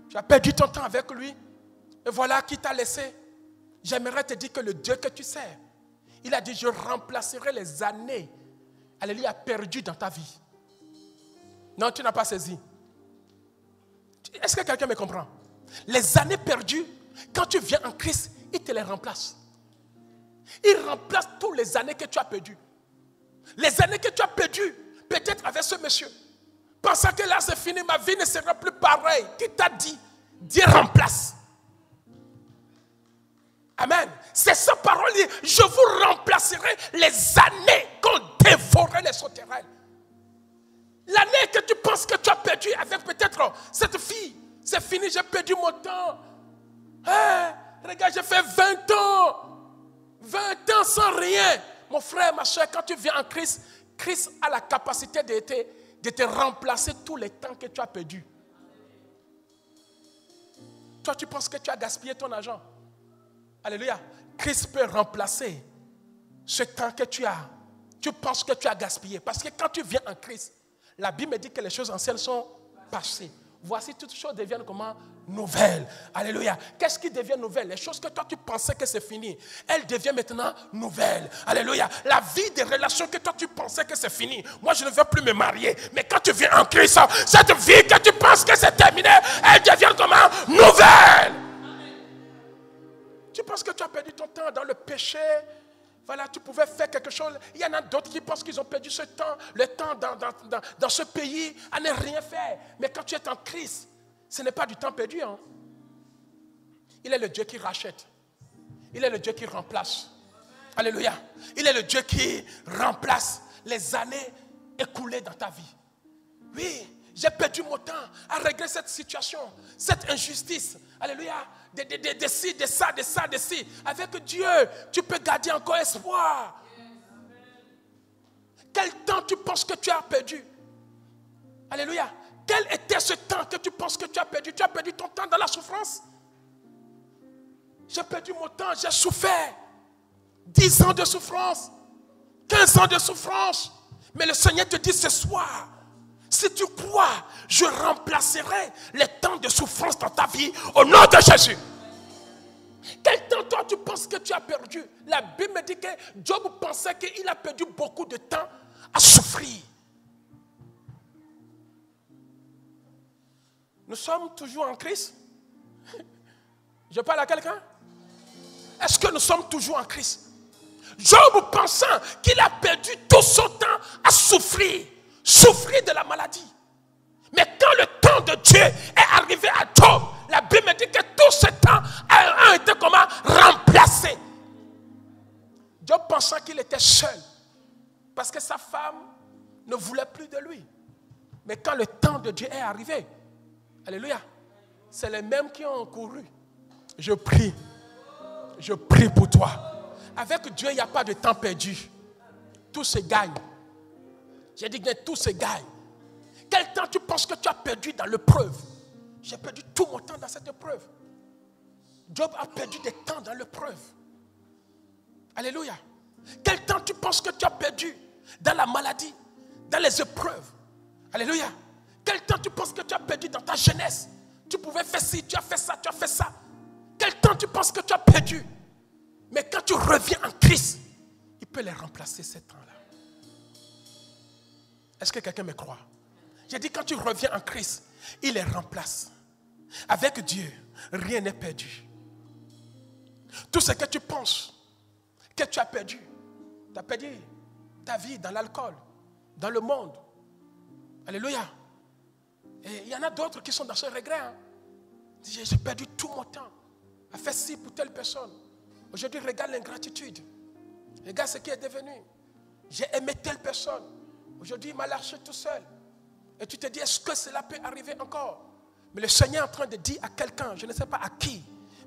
Tu as perdu ton temps avec lui. Et voilà qui t'a laissé. J'aimerais te dire que le Dieu que tu sers, il a dit, je remplacerai les années, alléluia, perdues dans ta vie. Non, tu n'as pas saisi. Est-ce que quelqu'un me comprend? Les années perdues, quand tu viens en Christ, il te les remplace. Il remplace toutes les années que tu as perdues. Les années que tu as perdues, peut-être avec ce monsieur. Pensant que là c'est fini, ma vie ne sera plus pareille. Qui t'a dit? Dieu remplace. Amen. C'est sa parole. Je vous remplacerai les années qu'ont dévoré les sauterelles. L'année que tu penses que tu as perdu avec peut-être cette fille. C'est fini, j'ai perdu mon temps. Hein? Regarde, j'ai fait 20 ans. 20 ans sans rien. Mon frère, ma soeur, quand tu viens en Christ, Christ a la capacité de te remplacer tous les temps que tu as perdu. Toi, tu penses que tu as gaspillé ton argent. Alléluia. Christ peut remplacer ce temps que tu penses que tu as gaspillé. Parce que quand tu viens en Christ, la Bible me dit que les choses anciennes sont passées. Voici toutes choses deviennent comment? Nouvelles. Alléluia. Qu'est-ce qui devient nouvelle? Les choses que toi tu pensais que c'est fini, elles deviennent maintenant nouvelles. Alléluia. La vie des relations que toi tu pensais que c'est fini. Moi je ne veux plus me marier. Mais quand tu viens en Christ, cette vie que tu penses que c'est terminé, elle devient comment? Nouvelle. Tu penses que tu as perdu ton temps dans le péché. Voilà, tu pouvais faire quelque chose. Il y en a d'autres qui pensent qu'ils ont perdu ce temps, le temps dans ce pays, à ne rien faire. Mais quand tu es en Christ, ce n'est pas du temps perdu. Hein? Il est le Dieu qui rachète. Il est le Dieu qui remplace. Alléluia. Il est le Dieu qui remplace les années écoulées dans ta vie. Oui, j'ai perdu mon temps à régler cette situation, cette injustice. Alléluia. De ci, de ça, de ça, de ci. Avec Dieu, tu peux garder encore espoir. Quel temps tu penses que tu as perdu? Alléluia. Quel était ce temps que tu penses que tu as perdu? Tu as perdu ton temps dans la souffrance. J'ai perdu mon temps, j'ai souffert. 10 ans de souffrance, 15 ans de souffrance. Mais le Seigneur te dit ce soir, si tu crois, je remplacerai les temps de souffrance dans ta vie au nom de Jésus. Quel temps toi tu penses que tu as perdu? La Bible me dit que Job pensait qu'il a perdu beaucoup de temps à souffrir. Nous sommes toujours en Christ. Je parle à quelqu'un? Est-ce que nous sommes toujours en Christ? Job pensant qu'il a perdu tout son temps à souffrir de la maladie. Mais quand le temps de Dieu est arrivé à Job, la Bible me dit que tout ce temps a été comment? Remplacé. Job pensant qu'il était seul parce que sa femme ne voulait plus de lui. Mais quand le temps de Dieu est arrivé, alléluia, c'est les mêmes qui ont couru. Je prie pour toi. Avec Dieu, il n'y a pas de temps perdu. Tout se gagne. J'ai dit que tout se gagne. Quel temps tu penses que tu as perdu dans l'épreuve? J'ai perdu tout mon temps dans cette épreuve. Job a perdu des temps dans l'épreuve. Alléluia. Quel temps tu penses que tu as perdu dans la maladie, dans les épreuves? Alléluia. Quel temps tu penses que tu as perdu dans ta jeunesse? Tu pouvais faire ci, tu as fait ça, tu as fait ça. Quel temps tu penses que tu as perdu? Mais quand tu reviens en Christ, il peut les remplacer ces temps-là. Est-ce que quelqu'un me croit? J'ai dit quand tu reviens en Christ, il les remplace. Avec Dieu, rien n'est perdu. Tout ce que tu penses que tu as perdu ta vie dans l'alcool, dans le monde. Alléluia. Et il y en a d'autres qui sont dans ce regret. Hein. J'ai perdu tout mon temps à faire ci pour telle personne. Aujourd'hui, regarde l'ingratitude. Regarde ce qui est devenu. J'ai aimé telle personne. Aujourd'hui, il m'a lâché tout seul. Et tu te dis, est-ce que cela peut arriver encore? Mais le Seigneur est en train de dire à quelqu'un, je ne sais pas à qui,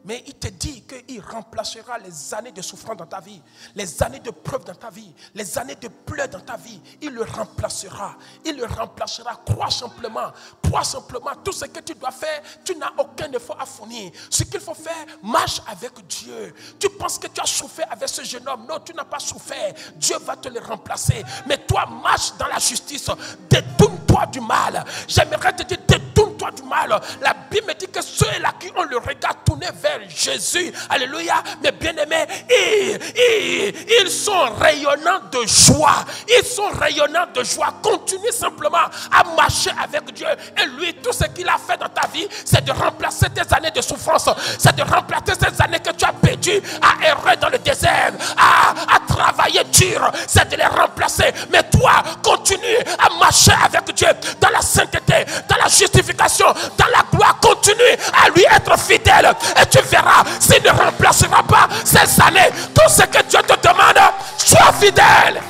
mais il te dit qu'il remplacera les années de souffrance dans ta vie, les années de preuve dans ta vie, les années de pleurs dans ta vie. Il le remplacera. Il le remplacera. Crois simplement. Crois simplement. Tout ce que tu dois faire, tu n'as aucun effort à fournir. Ce qu'il faut faire, marche avec Dieu. Tu penses que tu as souffert avec ce jeune homme. Non, tu n'as pas souffert. Dieu va te le remplacer. Mais toi, marche dans la justice. Détourne-toi du mal. J'aimerais te dire, détourne-toi du mal. La Bible me dit que ceux-là qui ont le regard tourné vers Jésus, alléluia, mes bien-aimés, ils sont rayonnants de joie. Ils sont rayonnants de joie. Continue simplement à marcher avec Dieu. Et lui, tout ce qu'il a fait dans ta vie, c'est de remplacer tes années de souffrance. C'est de remplacer ces années que tu as perdues à errer dans le désert, à travailler dur. C'est de les remplacer. Mais toi, continue à marcher avec Dieu dans la sainteté, dans la justification, dans la gloire. Continue à lui être fidèle. Et tu verras, s'il ne remplacera pas ces années, tout ce que Dieu te demande, sois fidèle.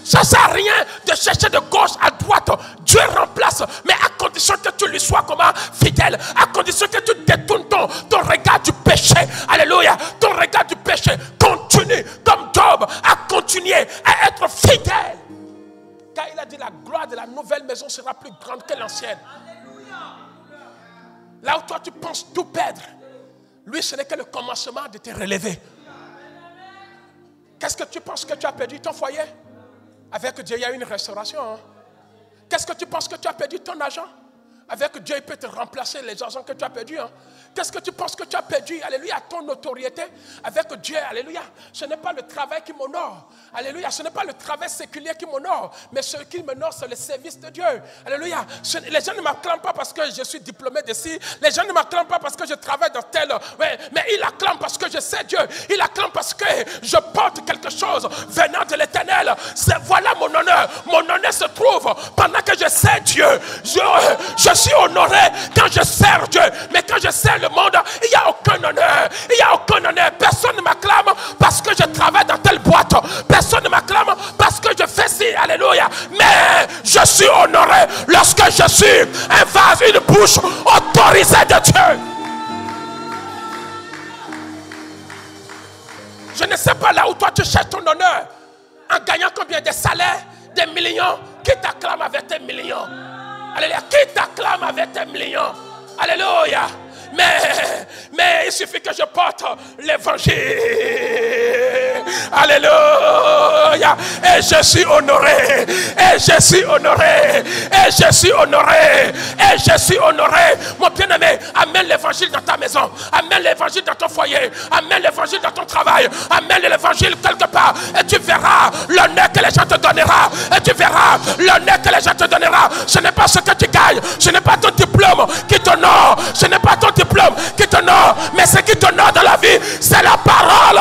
Ça ne sert à rien de chercher de gauche à droite. Dieu remplace, mais à condition que tu lui sois comment? Fidèle. À condition que tu détournes ton regard du péché. Alléluia. Ton regard du péché. Continue, comme Job, à continuer à être fidèle. Car il a dit, la gloire de la nouvelle maison sera plus grande que l'ancienne. Là où toi tu penses tout perdre, lui ce n'est que le commencement de te relever. Qu'est-ce que tu penses que tu as perdu? Ton foyer? Avec Dieu il y a une restauration. Hein? Qu'est-ce que tu penses que tu as perdu? Ton argent? Avec Dieu il peut te remplacer les argents que tu as perdus. Hein? Qu'est-ce que tu penses que tu as perdu? Alléluia, ton notoriété. Avec Dieu, alléluia, ce n'est pas le travail qui m'honore. Alléluia, ce n'est pas le travail séculier qui m'honore. Mais ce qui m'honore, c'est le service de Dieu. Alléluia. Les gens ne m'acclament pas parce que je suis diplômé d'ici. Les gens ne m'acclament pas parce que je travaille dans tel. Ouais, mais ils acclament parce que je sais Dieu. Ils acclament parce que je porte quelque chose venant de l'Éternel. Voilà mon honneur. Mon honneur se trouve pendant que je sais Dieu. Je suis honoré quand je sers Dieu. Mais quand je sers le monde, il n'y a aucun honneur. Il n'y a aucun honneur. Personne ne m'acclame parce que je travaille dans telle boîte. Personne ne m'acclame parce que je fais ci. Alléluia. Mais je suis honoré lorsque je suis un vase, une bouche autorisée de Dieu. Je ne sais pas là où toi tu cherches ton honneur. En gagnant combien de salaires, des millions. Qui t'acclame avec tes millions? Alléluia. Qui t'acclame avec tes millions? Alléluia. Mais il suffit que je porte l'évangile. Alléluia. Et je suis honoré. Et je suis honoré. Et je suis honoré. Et je suis honoré. Mon bien-aimé, amène l'évangile dans ta maison. Amène l'évangile dans ton foyer. Amène l'évangile dans ton travail. Amène l'évangile quelque part. Et tu verras l'honneur que les gens te donneront. Et tu verras l'honneur que les gens te donneront. Ce n'est pas ce que tu gagnes. Ce n'est pas ton diplôme qui t'honore. Ce n'est pas ton diplôme qui t'honore. Mais ce qui t'honore dans la vie, c'est la parole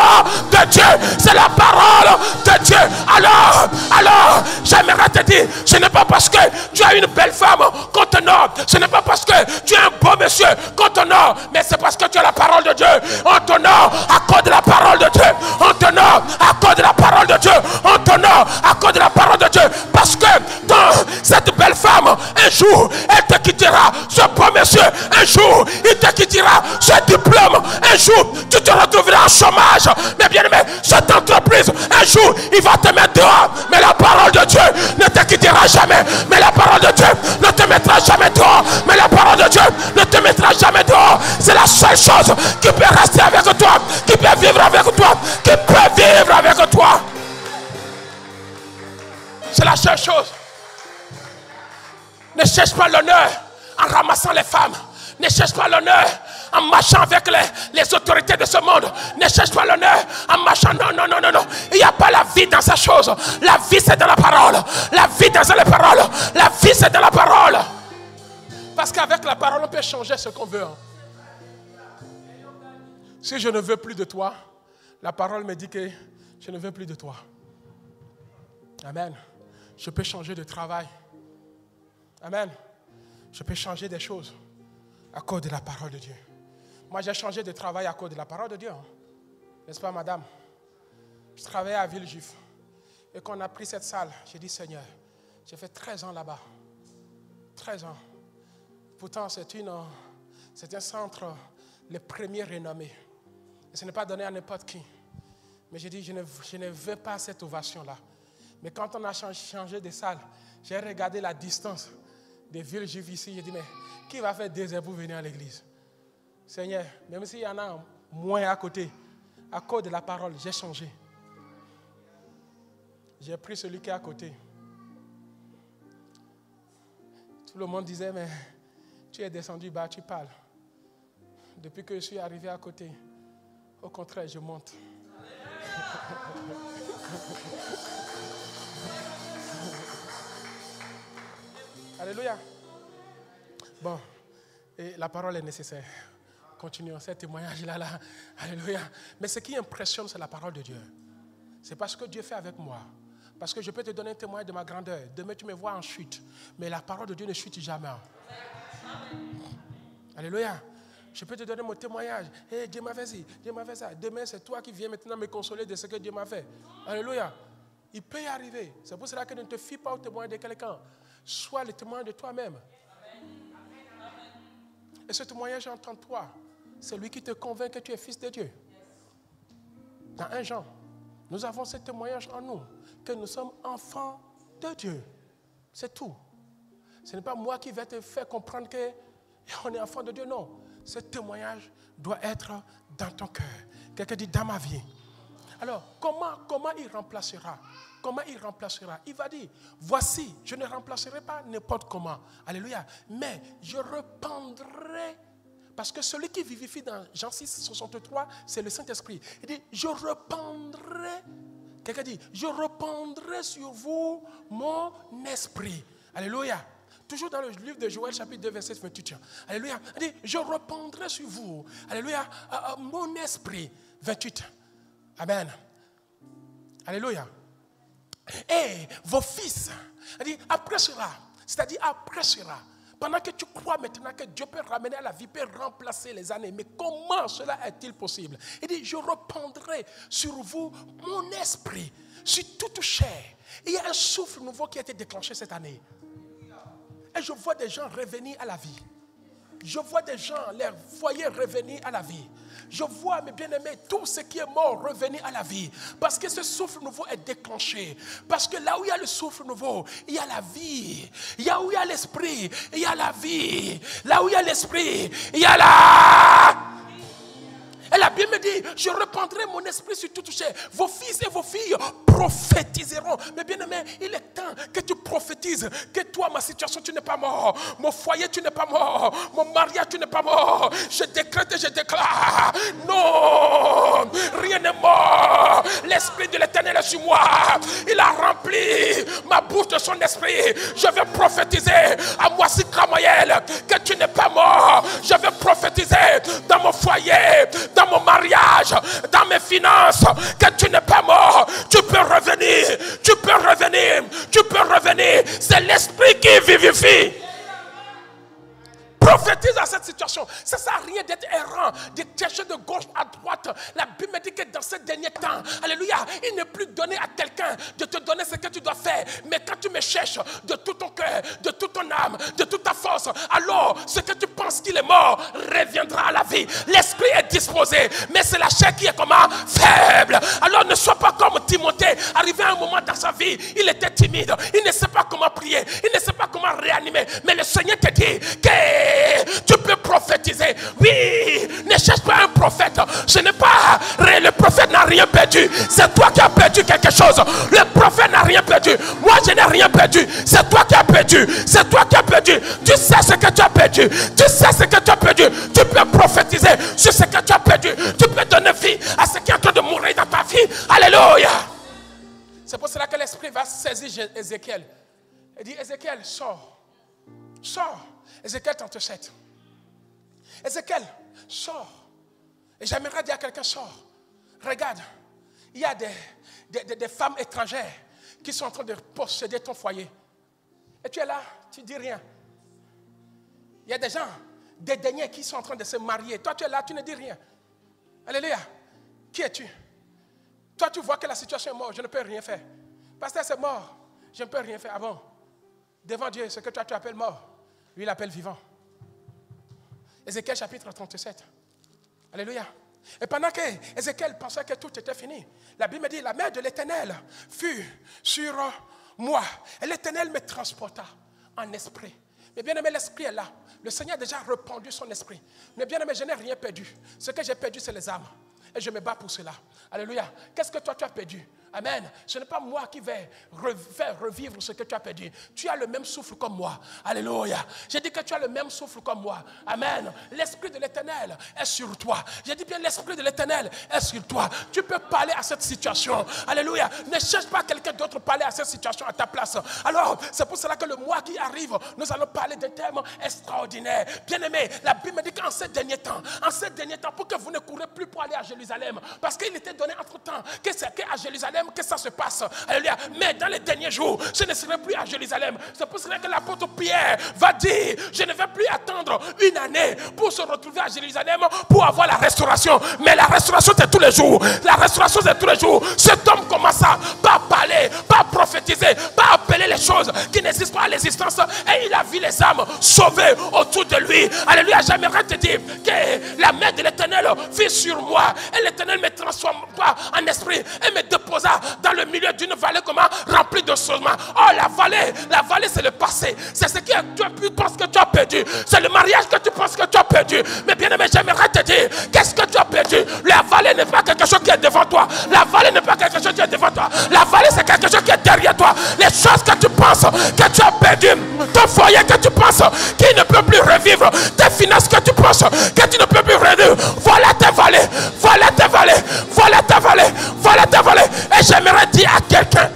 de Dieu. C'est la parole de Dieu. Alors, j'aimerais te dire, ce n'est pas parce que tu as une belle femme qu'on t'honore. Ce n'est pas parce que tu es un beau monsieur qu'on t'honore. Mais c'est parce que tu as la parole de Dieu. On t'honore à cause de la parole de Dieu. On t'honore à cause de la parole de Dieu. On t'honore à cause de la parole de Dieu. Parce que cette belle femme, un jour, elle te quittera. Ce beau monsieur, un jour, il te quittera. Ce diplôme, un jour, tu te retrouveras en chômage. Mais bien aimé, cette entreprise, un jour, il va te mettre dehors. Mais la parole de Dieu ne te quittera jamais. Mais la parole de Dieu ne te mettra jamais dehors. Mais la parole de Dieu ne te mettra jamais dehors. C'est la seule chose qui peut rester avec toi, qui peut vivre avec toi, qui peut vivre avec toi. C'est la seule chose. Ne cherche pas l'honneur en ramassant les femmes. Ne cherche pas l'honneur en marchant avec les autorités de ce monde. Ne cherche pas l'honneur en marchant. Non. Il n'y a pas la vie dans sa chose. La vie, c'est dans la parole. La vie dans la parole. La vie, c'est dans la parole. Parce qu'avec la parole, on peut changer ce qu'on veut. Si je ne veux plus de toi, la parole me dit que je ne veux plus de toi. Amen. Je peux changer de travail. Amen. Je peux changer des choses à cause de la parole de Dieu. Moi, j'ai changé de travail à cause de la parole de Dieu. N'est-ce pas, madame? Je travaillais à Villejuif. Et quand on a pris cette salle, j'ai dit, Seigneur, j'ai fait 13 ans là-bas. 13 ans. Pourtant, c'est un centre, le premier renommé. Et ce n'est pas donné à n'importe qui. Mais j'ai dit, je ne veux pas cette ovation-là. Mais quand on a changé de salle, j'ai regardé la distance des Villejuifs ici. J'ai dit, mais qui va faire 2 heures pour venir à l'église? Seigneur, même s'il y en a moins à côté, à cause de la parole, j'ai changé. J'ai pris celui qui est à côté. Tout le monde disait, mais tu es descendu bas, tu parles. Depuis que je suis arrivé à côté, au contraire, je monte. Alléluia. Bon, et la parole est nécessaire. Continuons ce témoignage-là. Alléluia. Mais ce qui impressionne, c'est la parole de Dieu. C'est parce que Dieu fait avec moi. Parce que je peux te donner un témoignage de ma grandeur. Demain, tu me vois en chute. Mais la parole de Dieu ne chute jamais. Alléluia. Je peux te donner mon témoignage. Hey, Dieu m'a fait ci, Dieu m'a fait ça. Demain, c'est toi qui viens maintenant me consoler de ce que Dieu m'a fait. Alléluia. Il peut y arriver. C'est pour cela que ne te fie pas au témoignage de quelqu'un. Sois le témoin de toi-même. Et ce témoignage entre toi, c'est lui qui te convainc que tu es fils de Dieu. Dans 1 Jean, nous avons ce témoignage en nous, que nous sommes enfants de Dieu. C'est tout. Ce n'est pas moi qui vais te faire comprendre qu'on est enfant de Dieu, non. Ce témoignage doit être dans ton cœur. Quelqu'un dit dans ma vie. Alors, comment il remplacera? Comment il remplacera? Il va dire, voici, je ne remplacerai pas n'importe comment. Alléluia. Mais je reprendrai. Parce que celui qui vivifie dans Jean 6, 63, c'est le Saint-Esprit. Il dit, je reprendrai. Quelqu'un dit, je reprendrai sur vous mon esprit. Alléluia. Toujours dans le livre de Joël, chapitre 2, verset 28. Alléluia. Il dit, je reprendrai sur vous. Alléluia. Mon esprit. 28. Amen. Alléluia. Et vos fils. Il dit, après cela. C'est-à-dire après cela. Pendant que tu crois maintenant que Dieu peut ramener à la vie, peut remplacer les années. Mais comment cela est-il possible? Il dit, je reprendrai sur vous mon esprit, sur toute chair. Il y a un souffle nouveau qui a été déclenché cette année. Et je vois des gens revenir à la vie. Je vois des gens, leurs foyers revenir à la vie. Je vois, mes bien-aimés, tout ce qui est mort revenir à la vie. Parce que ce souffle nouveau est déclenché. Parce que là où il y a le souffle nouveau, il y a la vie. Là où il y a l'esprit, il y a la vie. Là où il y a l'esprit, il y a la... Et la Bible me dit, je reprendrai mon esprit sur toute chair. Vos fils et vos filles prophétiseront. Mais bien aimé, il est temps que tu prophétises. Que toi, ma situation, tu n'es pas mort. Mon foyer, tu n'es pas mort. Mon mariage, tu n'es pas mort. Je décrète et je déclare. Non, rien n'est mort. L'esprit de l'Éternel est sur moi. Il a rempli ma bouche de son esprit. Je vais prophétiser à moi, si Kramayel, que tu n'es pas mort. Je vais prophétiser dans mon foyer, dans mon mariage, dans mes finances, que tu n'es pas mort. Tu peux revenir, tu peux revenir, tu peux revenir. C'est l'esprit qui vivifie. Prophétise à cette situation. Ça ne sert à rien d'être errant, de chercher de gauche à droite. La Bible me dit que dans ces derniers temps, alléluia, il n'est plus donné à quelqu'un de te donner ce que tu dois faire. Mais quand tu me cherches de tout ton cœur, de toute ton âme, de toute ta force, alors ce que tu penses qu'il est mort reviendra à la vie. L'esprit est disposé, mais c'est la chair qui est comment? Faible. Alors ne sois pas comme Timothée. Arrivé à un moment dans sa vie, il était timide. Il ne sait pas comment prier. Il ne sait pas comment réanimer. Mais le Seigneur te dit que tu peux prophétiser. Oui, ne cherche pas un prophète. Ce n'est pas, le prophète n'a rien perdu. C'est toi qui as perdu quelque chose. Le prophète n'a rien perdu. Moi, je n'ai rien perdu. C'est toi qui as perdu. C'est toi qui as perdu. Tu sais ce que tu as perdu. Tu sais ce que tu as perdu. Tu peux prophétiser sur ce que tu as perdu. Tu peux donner vie à ce qui est en train de mourir dans ta vie. Alléluia. C'est pour cela que l'esprit va saisir Ézéchiel. Il dit, Ézéchiel, sors. Sors. Ézéchiel 37. Ézéchiel, sors. Et j'aimerais dire à quelqu'un, sors. Regarde, il y a des femmes étrangères qui sont en train de posséder ton foyer. Et tu es là, tu ne dis rien. Il y a des gens dédaignés qui sont en train de se marier. Toi, tu es là, tu ne dis rien. Alléluia. Qui es-tu? Toi, tu vois que la situation est morte, je ne peux rien faire. Pasteur, c'est mort, je ne peux rien faire. Ah bon? Devant Dieu, ce que toi tu appelles mort, lui il appelle vivant. Ézéchiel chapitre 37. Alléluia. Et pendant que Ézéchiel pensait que tout était fini, la Bible me dit, la main de l'Éternel fut sur moi. Et l'Éternel me transporta en esprit. Mais bien aimé, l'esprit est là. Le Seigneur a déjà répandu son esprit. Mais bien aimé, je n'ai rien perdu. Ce que j'ai perdu, c'est les âmes. Et je me bats pour cela. Alléluia. Qu'est-ce que toi tu as perdu? Amen. Ce n'est pas moi qui vais faire revivre ce que tu as perdu. Tu as le même souffle comme moi. Alléluia. J'ai dit que tu as le même souffle comme moi. Amen. L'esprit de l'Éternel est sur toi. J'ai dit bien l'esprit de l'Éternel est sur toi. Tu peux parler à cette situation. Alléluia. Ne cherche pas quelqu'un d'autre parler à cette situation à ta place. Alors, c'est pour cela que le mois qui arrive, nous allons parler de thèmes extraordinaires. Bien aimé, la Bible me dit qu'en ces derniers temps, pour que vous ne courez plus pour aller à Jérusalem, parce qu'il était donné entre temps que c'est qu'à Jérusalem que ça se passe. Alléluia. Mais dans les derniers jours, je ne serai plus à Jérusalem. C'est pour cela que l'apôtre Pierre va dire, je ne vais plus attendre une année pour se retrouver à Jérusalem pour avoir la restauration. Mais la restauration c'est tous les jours. La restauration c'est tous les jours. Cet homme commença par parler, par prophétiser, par appeler les choses qui n'existent pas à l'existence. Et il a vu les âmes sauvées autour de lui. Alléluia. J'aimerais te dire que la main de l'Éternel fut sur moi. Et l'Éternel me transforma en esprit et me déposa dans le milieu d'une vallée remplie de saugements. Oh, la vallée c'est le passé. C'est ce que tu penses que tu as perdu. C'est le mariage que tu penses que tu as perdu. Mais bien aimé, j'aimerais te dire, qu'est-ce que tu as perdu? La vallée n'est pas quelque chose qui est devant toi. La vallée n'est pas quelque chose qui est devant toi. La vallée c'est quelque chose qui est derrière toi. Les choses que tu penses que tu as perdu, ton foyer que tu penses qui ne peut plus revivre, tes finances que tu penses que tu ne peux plus revivre, voilà tes vallées, voilà tes vallées, voilà tes vallées, voilà tes vallées. Et j'aimerais dire à quelqu'un,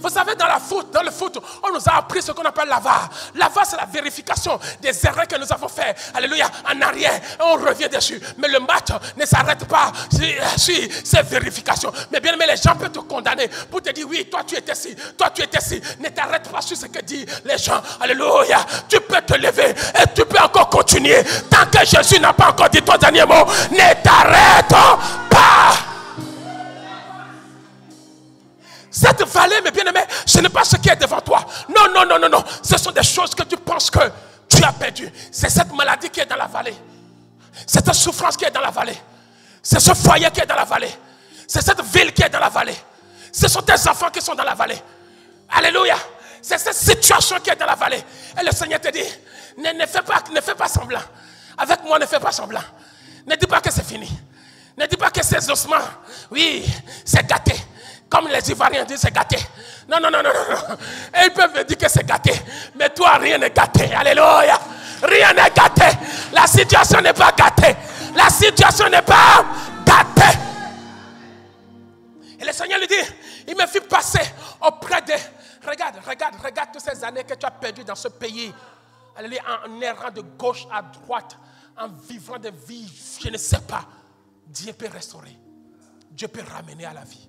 vous savez, dans la le foot, on nous a appris ce qu'on appelle la VAR. La VAR, c'est la vérification des erreurs que nous avons fait. Alléluia, en arrière, et on revient dessus. Mais le match ne s'arrête pas sur ces vérifications. Mais bien aimé, les gens peuvent te condamner pour te dire, oui, toi tu étais ci, toi tu étais ci. Ne t'arrête pas sur ce que disent les gens. Alléluia, tu peux te lever et tu peux encore continuer. Tant que Jésus n'a pas encore dit ton dernier mot, ne t'arrête pas. Cette vallée, mes bien-aimés, ce n'est pas ce qui est devant toi. Non, non, non, non, non. Ce sont des choses que tu penses que tu as perdues. C'est cette maladie qui est dans la vallée. C'est cette souffrance qui est dans la vallée. C'est ce foyer qui est dans la vallée. C'est cette ville qui est dans la vallée. Ce sont tes enfants qui sont dans la vallée. Alléluia. C'est cette situation qui est dans la vallée. Et le Seigneur te dit, ne fais pas semblant. Avec moi, ne fais pas semblant. Ne dis pas que c'est fini. Ne dis pas que ces ossements, oui, c'est gâté. Comme les Ivoiriens disent, c'est gâté. Non, non, non, non, non. Et ils peuvent me dire que c'est gâté. Mais toi, rien n'est gâté. Alléluia. Rien n'est gâté. La situation n'est pas gâtée. La situation n'est pas gâtée. Et le Seigneur lui dit, il me fit passer auprès de... Regarde toutes ces années que tu as perdues dans ce pays. Alléluia, en errant de gauche à droite, en vivant des vies, je ne sais pas. Dieu peut restaurer. Dieu peut ramener à la vie.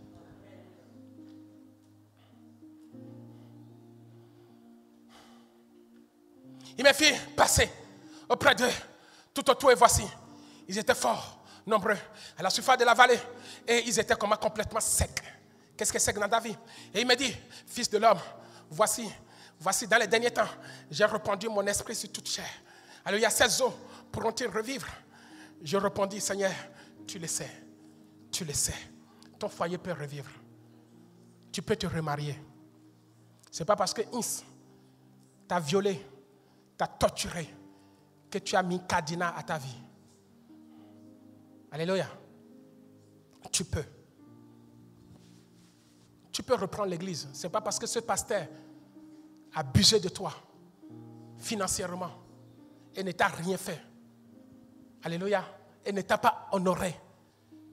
Il me fit passer auprès d'eux, tout autour, et voici, ils étaient fort nombreux à la surface de la vallée, et ils étaient comme complètement secs. Qu'est-ce que c'est que dans ta vie? Et il me dit, fils de l'homme, voici, dans les derniers temps, j'ai répandu mon esprit sur toute chair. Alléluia, ces eaux pourront-ils revivre? Je répondis, Seigneur, tu le sais, ton foyer peut revivre. Tu peux te remarier. Ce n'est pas parce que Ins t'a violé, t'a torturé, que tu as mis cadenas à ta vie. Alléluia. Tu peux reprendre l'église. Ce n'est pas parce que ce pasteur a abusé de toi financièrement et ne t'a rien fait. Alléluia. Et ne t'a pas honoré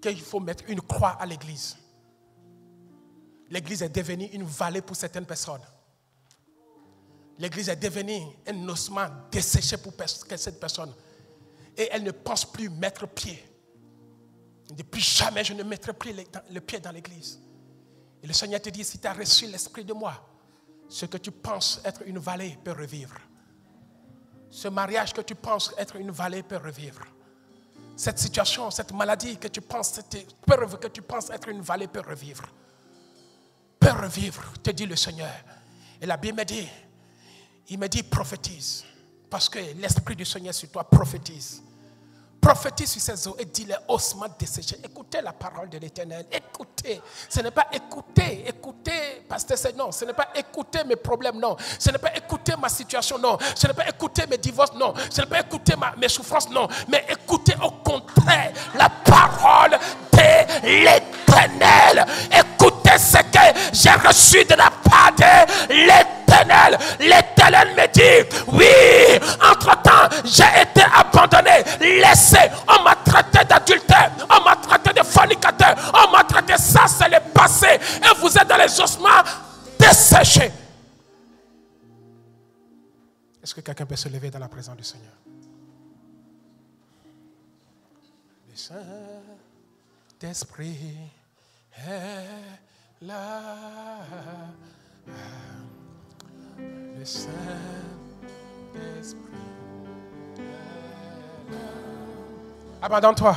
qu'il faut mettre une croix à l'église. L'église est devenue une vallée pour certaines personnes. L'église est devenue un ossement desséché pour cette personne. Et elle ne pense plus mettre pied. Depuis jamais, je ne mettrai plus le pied dans l'église. Et le Seigneur te dit, si tu as reçu l'esprit de moi, ce que tu penses être une vallée peut revivre. Ce mariage que tu penses être une vallée peut revivre. Cette situation, cette maladie que tu penses être une vallée peut revivre. Peut revivre, te dit le Seigneur. Et la Bible me dit, il me dit prophétise. Parce que l'esprit du Seigneur sur toi prophétise. Prophétise sur ces eaux et dis les ossements desséchés. Écoutez la parole de l'Éternel. Écoutez. Ce n'est pas écouter, pasteur, non. Ce n'est pas écouter mes problèmes, non. Ce n'est pas écouter ma situation, non. Ce n'est pas écouter mes divorces, non. Ce n'est pas écouter mes souffrances, non. Mais écoutez au contraire la parole de l'Éternel. Écoutez ce que j'ai reçu de la part de l'Éternel. L'Éternel me dit, oui, entre-temps, j'ai été abandonné, laissé. On m'a traité d'adultère, on m'a traité de fornicateur, on m'a traité, ça c'est le passé. Et vous êtes dans les ossements desséchés. Est-ce que quelqu'un peut se lever dans la présence du Seigneur? Le Saint-Esprit est là. Le Saint-Esprit est là. Abandonne-toi.